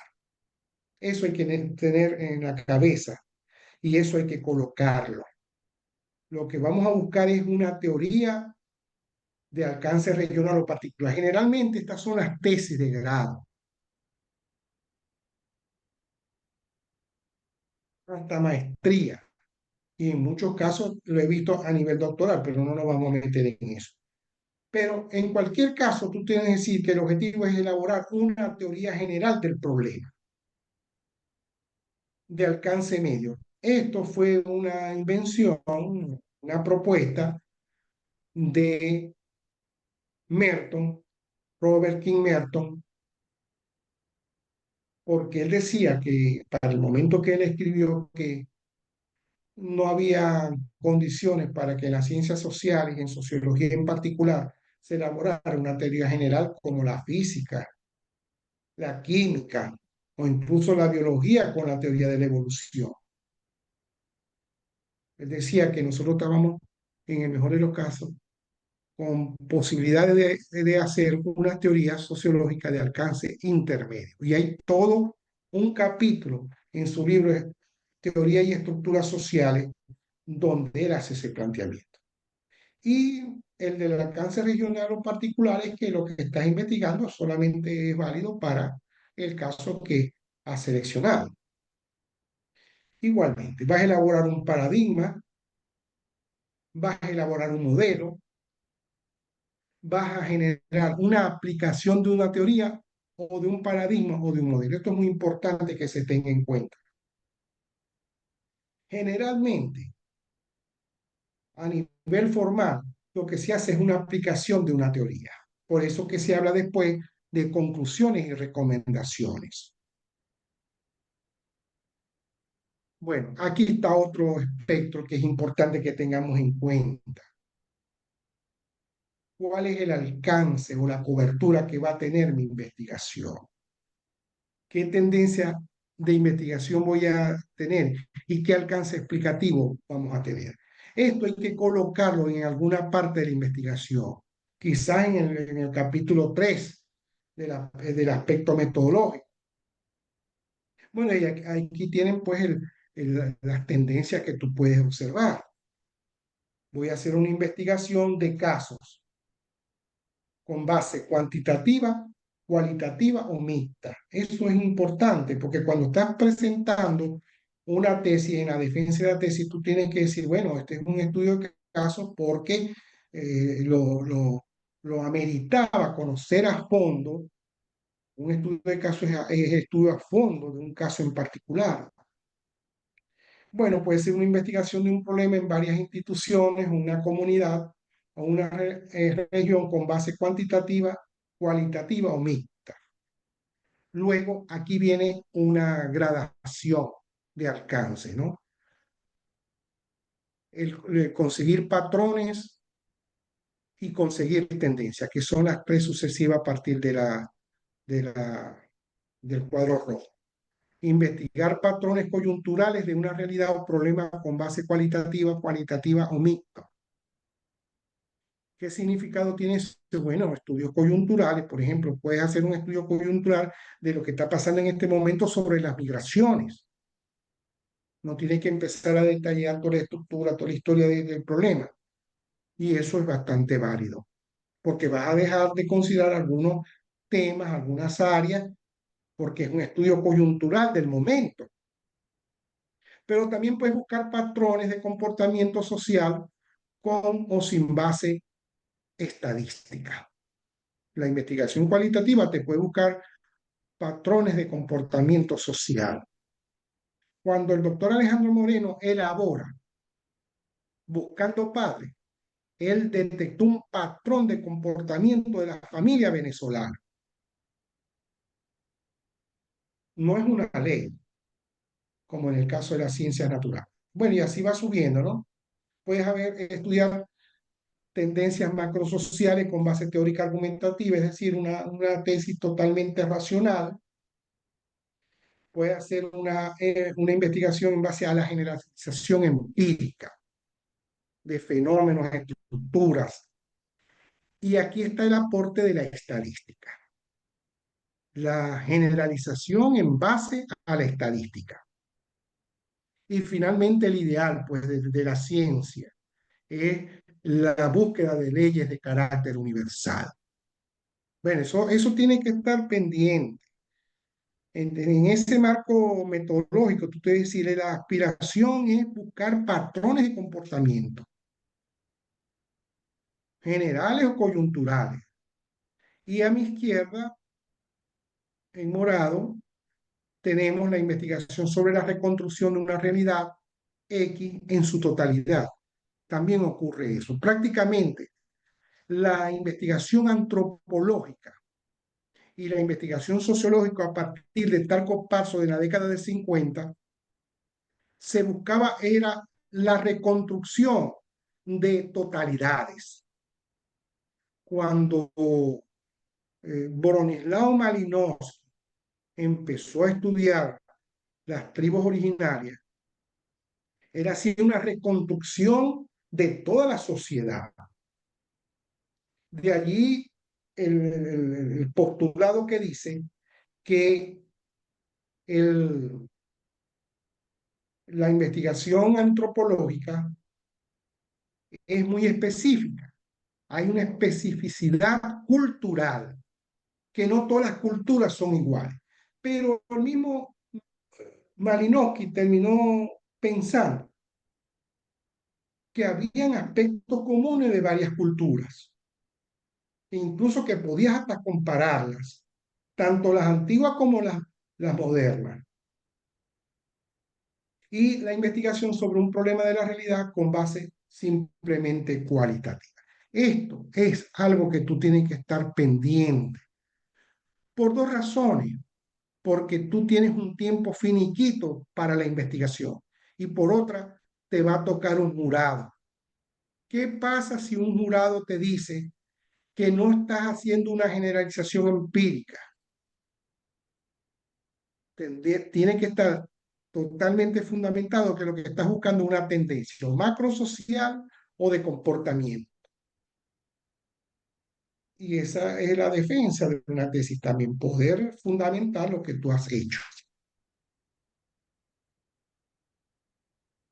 Speaker 1: Eso hay que tener en la cabeza y eso hay que colocarlo. Lo que vamos a buscar es una teoría de alcance regional o particular. Generalmente estas son las tesis de grado, hasta maestría. Y en muchos casos lo he visto a nivel doctoral, pero no nos vamos a meter en eso. Pero en cualquier caso, tú tienes que decir que el objetivo es elaborar una teoría general del problema de alcance medio. Esto fue una invención, una propuesta de Merton, Robert King Merton, porque él decía que para el momento que él escribió que no había condiciones para que en las ciencias sociales y en sociología en particular se elaborara una teoría general como la física, la química o incluso la biología con la teoría de la evolución. Él decía que nosotros estábamos, en el mejor de los casos, con posibilidades de hacer una teoría sociológica de alcance intermedio. Y hay todo un capítulo en su libro Teoría y Estructuras Sociales donde él hace ese planteamiento. Y el del alcance regional o particular es que lo que estás investigando solamente es válido para el caso que has seleccionado. Igualmente, vas a elaborar un paradigma, vas a elaborar un modelo, vas a generar una aplicación de una teoría o de un paradigma o de un modelo. Esto es muy importante que se tenga en cuenta. Generalmente, a nivel formal, lo que se hace es una aplicación de una teoría. Por eso que se habla después de conclusiones y recomendaciones. Bueno, aquí está otro espectro que es importante que tengamos en cuenta. ¿Cuál es el alcance o la cobertura que va a tener mi investigación? ¿Qué tendencia de investigación voy a tener y qué alcance explicativo vamos a tener. Esto hay que colocarlo en alguna parte de la investigación, quizás en el capítulo 3 del aspecto metodológico. Bueno, y aquí tienen pues las tendencias que tú puedes observar. Voy a hacer una investigación de casos con base cuantitativa, cualitativa o mixta. Eso es importante porque cuando estás presentando una tesis, en la defensa de la tesis, tú tienes que decir, bueno, este es un estudio de casos porque lo ameritaba conocer a fondo. Un estudio de casos es estudio a fondo de un caso en particular. Bueno, puede ser una investigación de un problema en varias instituciones, una comunidad o una región con base cuantitativa, cualitativa o mixta. Luego, aquí viene una gradación de alcance, ¿no? Conseguir patrones y conseguir tendencias, que son las tres sucesivas a partir de la, del cuadro rojo. Investigar patrones coyunturales de una realidad o problema con base cualitativa, cualitativa o mixta. ¿Qué significado tiene eso? Bueno, estudios coyunturales, por ejemplo, puedes hacer un estudio coyuntural de lo que está pasando en este momento sobre las migraciones. No tienes que empezar a detallar toda la estructura, toda la historia del problema. Y eso es bastante válido, porque vas a dejar de considerar algunos temas, algunas áreas, porque es un estudio coyuntural del momento. Pero también puedes buscar patrones de comportamiento social con o sin base estadística. La investigación cualitativa te puede buscar patrones de comportamiento social. Cuando el doctor Alejandro Moreno elabora Buscando Padres, él detectó un patrón de comportamiento de la familia venezolana. No es una ley, como en el caso de las ciencias naturales. Bueno, y así va subiendo, ¿no? Puedes estudiar tendencias macrosociales con base teórica argumentativa, es decir, una tesis totalmente racional. Puede hacer una investigación en base a la generalización empírica de fenómenos, estructuras. Y aquí está el aporte de la estadística, la generalización en base a la estadística. Y finalmente el ideal pues, de la ciencia es la búsqueda de leyes de carácter universal. Bueno, eso tiene que estar pendiente. En ese marco metodológico, tú te decir, la aspiración es buscar patrones de comportamiento, generales o coyunturales. Y a mi izquierda, en morado, tenemos la investigación sobre la reconstrucción de una realidad X en su totalidad. También ocurre eso. Prácticamente la investigación antropológica y la investigación sociológica a partir del Talco Paso de la década de 50 se buscaba era la reconstrucción de totalidades. Cuando Bronislaw Malinowski empezó a estudiar las tribus originarias, era así una reconstrucción de toda la sociedad. De allí el postulado que dice que la investigación antropológica es muy específica. Hay una especificidad cultural, que no todas las culturas son iguales. Pero el mismo Malinowski terminó pensando que habían aspectos comunes de varias culturas, e incluso que podías hasta compararlas, tanto las antiguas como las modernas. Y la investigación sobre un problema de la realidad con base simplemente cualitativa. Esto es algo que tú tienes que estar pendiente por dos razones. Porque tú tienes un tiempo finiquito para la investigación y por otra te va a tocar un jurado. ¿Qué pasa si un jurado te dice que no estás haciendo una generalización empírica? Tiene que estar totalmente fundamentado que lo que estás buscando es una tendencia o macrosocial o de comportamiento. Y esa es la defensa de una tesis también, poder fundamentar lo que tú has hecho.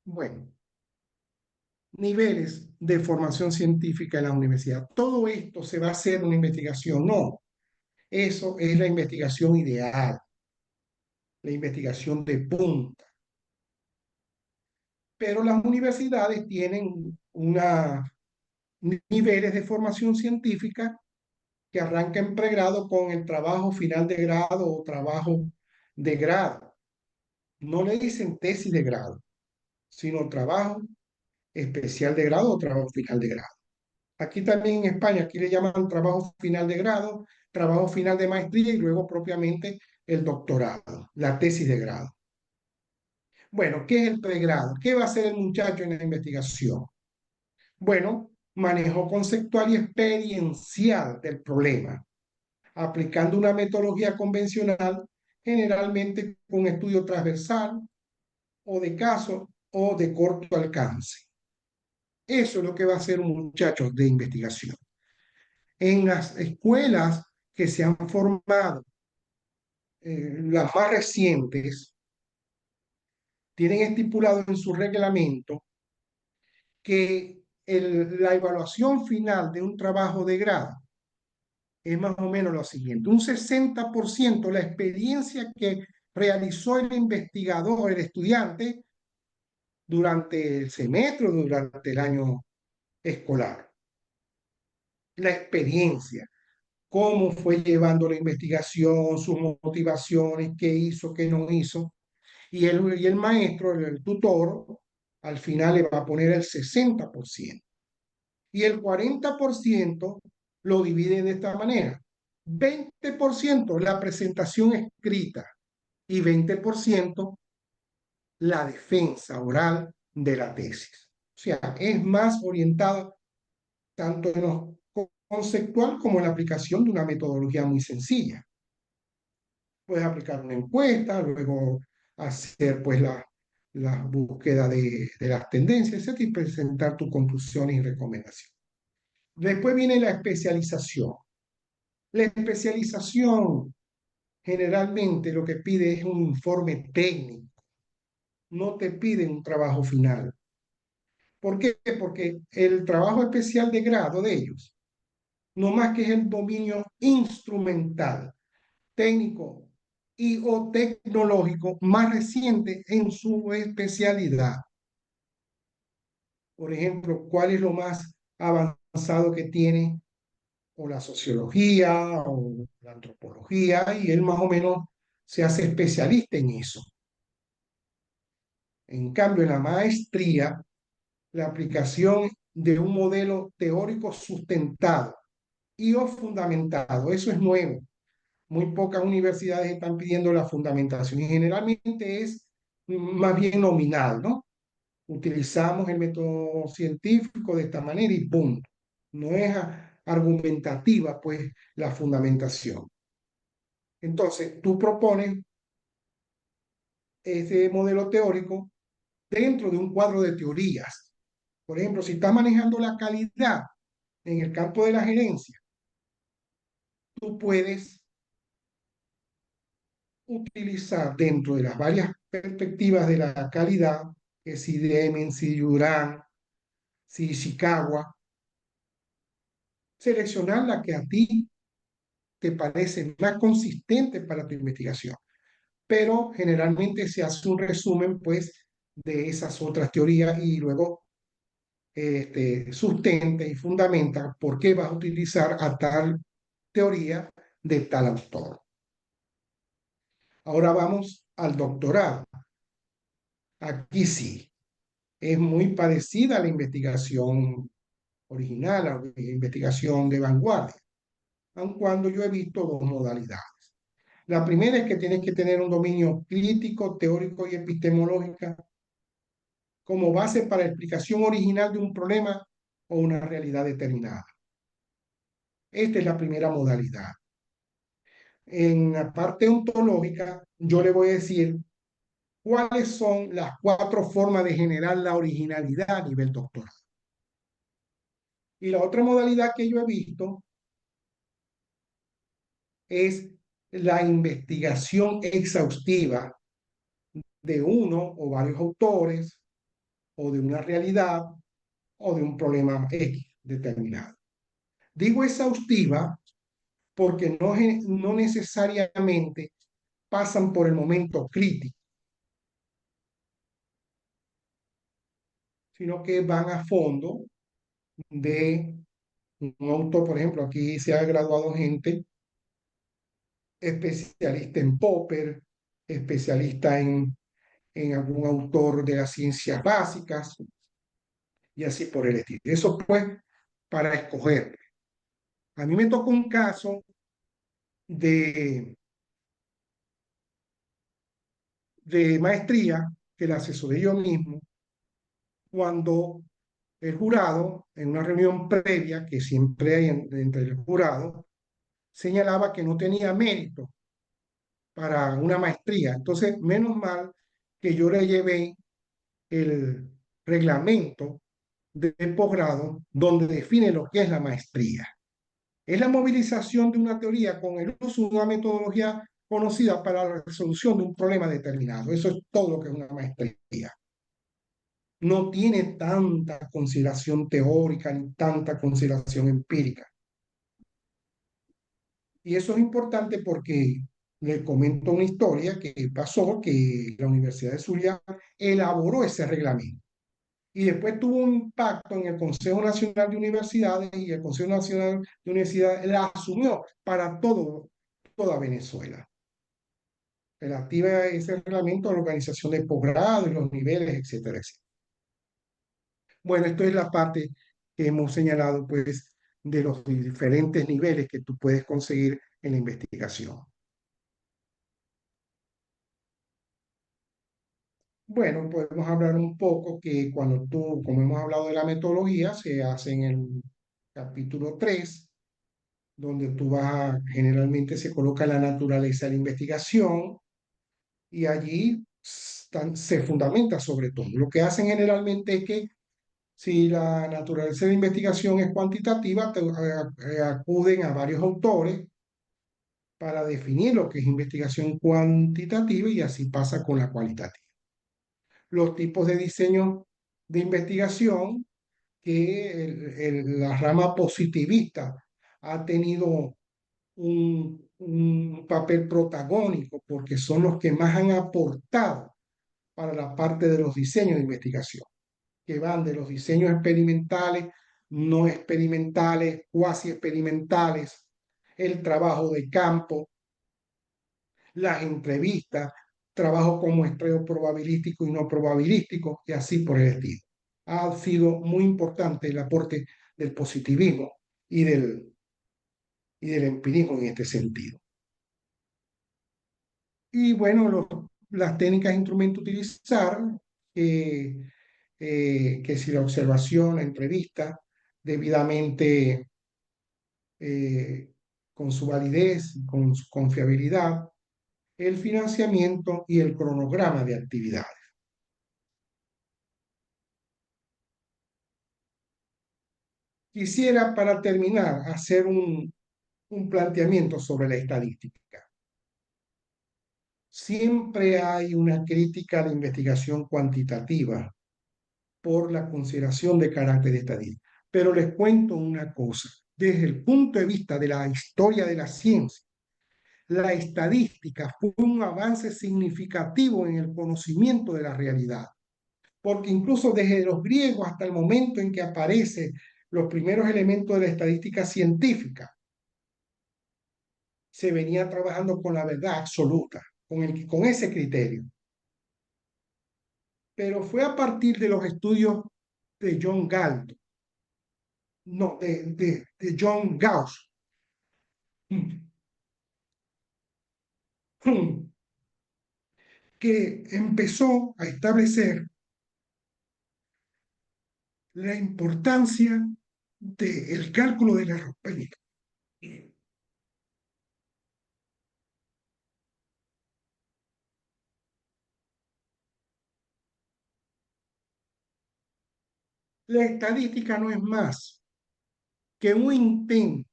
Speaker 1: Bueno, niveles de formación científica en la universidad. ¿Todo esto se va a hacer una investigación? No, eso es la investigación ideal, la investigación de punta. Pero las universidades tienen niveles de formación científica que arranca en pregrado con el trabajo final de grado o trabajo de grado. No le dicen tesis de grado, sino trabajo especial de grado o trabajo final de grado. Aquí también en España, aquí le llaman trabajo final de grado, trabajo final de maestría y luego propiamente el doctorado, la tesis de grado. Bueno, ¿qué es el pregrado? ¿Qué va a hacer el muchacho en la investigación? Bueno, manejo conceptual y experiencial del problema, aplicando una metodología convencional, generalmente con un estudio transversal o de caso o de corto alcance. Eso es lo que va a hacer un muchacho de investigación. En las escuelas que se han formado, las más recientes, tienen estipulado en su reglamento que la evaluación final de un trabajo de grado es más o menos lo siguiente: un 60% la experiencia que realizó el investigador, el estudiante, durante el semestre o durante el año escolar. La experiencia, cómo fue llevando la investigación, sus motivaciones, qué hizo, qué no hizo. Y el maestro, el tutor, al final le va a poner el 60%. Y el 40% lo divide de esta manera: 20% la presentación escrita y 20% la defensa oral de la tesis. O sea, es más orientado tanto en lo conceptual como en la aplicación de una metodología muy sencilla. Puedes aplicar una encuesta, luego hacer pues la búsqueda de las tendencias, etc., y presentar tus conclusiones y recomendaciones. Después viene la especialización. La especialización generalmente lo que pide es un informe técnico, no te pide un trabajo final. ¿Por qué? Porque el trabajo especial de grado de ellos, no más que es el dominio instrumental, técnico y o tecnológico más reciente en su especialidad. Por ejemplo, ¿cuál es lo más avanzado que tiene o la sociología o la antropología? Y él más o menos se hace especialista en eso. En cambio, en la maestría, la aplicación de un modelo teórico sustentado y o fundamentado, eso es nuevo. Muy pocas universidades están pidiendo la fundamentación y generalmente es más bien nominal, ¿no? Utilizamos el método científico de esta manera y punto. No es argumentativa, pues, la fundamentación. Entonces, tú propones ese modelo teórico dentro de un cuadro de teorías. Por ejemplo, si estás manejando la calidad en el campo de la gerencia, tú puedes utilizar dentro de las varias perspectivas de la calidad, que si Deming, si Yuran, si Ishikawa, seleccionar la que a ti te parece más consistente para tu investigación. Pero generalmente se hace un resumen, pues, de esas otras teorías y luego sustenta y fundamenta por qué vas a utilizar a tal teoría de tal autor. Ahora vamos al doctorado. Aquí sí, es muy parecida a la investigación original, a la investigación de vanguardia, aun cuando yo he visto dos modalidades. La primera es que tienes que tener un dominio crítico, teórico y epistemológica como base para la explicación original de un problema o una realidad determinada. Esta es la primera modalidad. en la parte ontológica, yo le voy a decir cuáles son las cuatro formas de generar la originalidad a nivel doctoral. Y la otra modalidad que yo he visto es la investigación exhaustiva de uno o varios autores o de una realidad o de un problema X determinado. Digo exhaustiva porque no necesariamente pasan por el momento crítico, sino que van a fondo de un autor. Por ejemplo, aquí se ha graduado gente especialista en Popper, especialista en algún autor de las ciencias básicas y así por el estilo. Eso pues para escoger. A mí me tocó un caso de, de maestría que la asesoré yo mismo cuando el jurado, en una reunión previa que siempre hay entre el jurado, señalaba que no tenía mérito para una maestría. Entonces, menos mal que yo le llevé el reglamento de posgrado donde define lo que es la maestría. Es la movilización de una teoría con el uso de una metodología conocida para la resolución de un problema determinado. Eso es todo lo que es una maestría. No tiene tanta consideración teórica ni tanta consideración empírica. Y eso es importante porque le comento una historia que pasó, que la Universidad de Zulia elaboró ese reglamento. Y después tuvo un impacto en el Consejo Nacional de Universidades y el Consejo Nacional de Universidades la asumió para toda Venezuela, relativa a ese reglamento de la organización de posgrado y los niveles, etcétera, etcétera. Bueno, esto es la parte que hemos señalado, pues, de los diferentes niveles que tú puedes conseguir en la investigación. Bueno, podemos hablar un poco que cuando tú, como hemos hablado de la metodología, se hace en el capítulo 3 donde tú vas, generalmente se coloca la naturaleza de la investigación y allí se fundamenta sobre todo. Lo que hacen generalmente es que si la naturaleza de la investigación es cuantitativa, acuden a varios autores para definir lo que es investigación cuantitativa y así pasa con la cualitativa. Los tipos de diseño de investigación que la rama positivista ha tenido un papel protagónico porque son los que más han aportado para la parte de los diseños de investigación, que van de los diseños experimentales, no experimentales, cuasi experimentales, el trabajo de campo, las entrevistas, trabajo con muestreo probabilístico y no probabilístico, y así por el estilo. Ha sido muy importante el aporte del positivismo y del empirismo en este sentido. Y bueno, las técnicas e instrumentos a utilizar, eh, que si la observación, la entrevista, debidamente con su validez, con su confiabilidad, el financiamiento y el cronograma de actividades. Quisiera, para terminar, hacer un planteamiento sobre la estadística. Siempre hay una crítica a la investigación cuantitativa por la consideración de carácter estadístico. Pero les cuento una cosa, desde el punto de vista de la historia de la ciencia, la estadística fue un avance significativo en el conocimiento de la realidad, porque incluso desde los griegos hasta el momento en que aparecen los primeros elementos de la estadística científica, se venía trabajando con la verdad absoluta, con ese criterio. Pero fue a partir de los estudios de John Galton, no, de John Gauss, que empezó a establecer la importancia del cálculo del error. La estadística no es más que un intento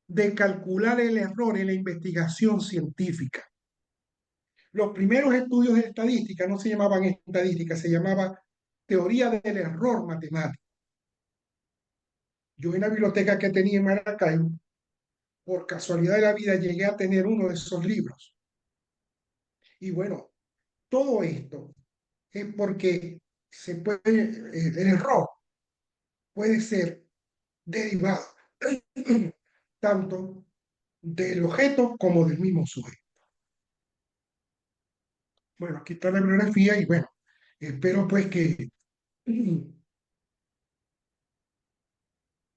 Speaker 1: de calcular el error en la investigación científica. Los primeros estudios de estadística no se llamaban estadística, se llamaba teoría del error matemático. Yo en la biblioteca que tenía en Maracaibo, por casualidad de la vida, llegué a tener uno de esos libros. Y bueno, todo esto es porque el error puede ser derivado tanto del objeto como del mismo sujeto. Bueno, aquí está la bibliografía y bueno, espero pues que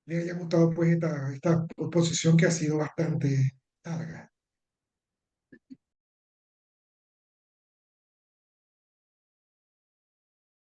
Speaker 1: le haya gustado pues esta exposición que ha sido bastante larga.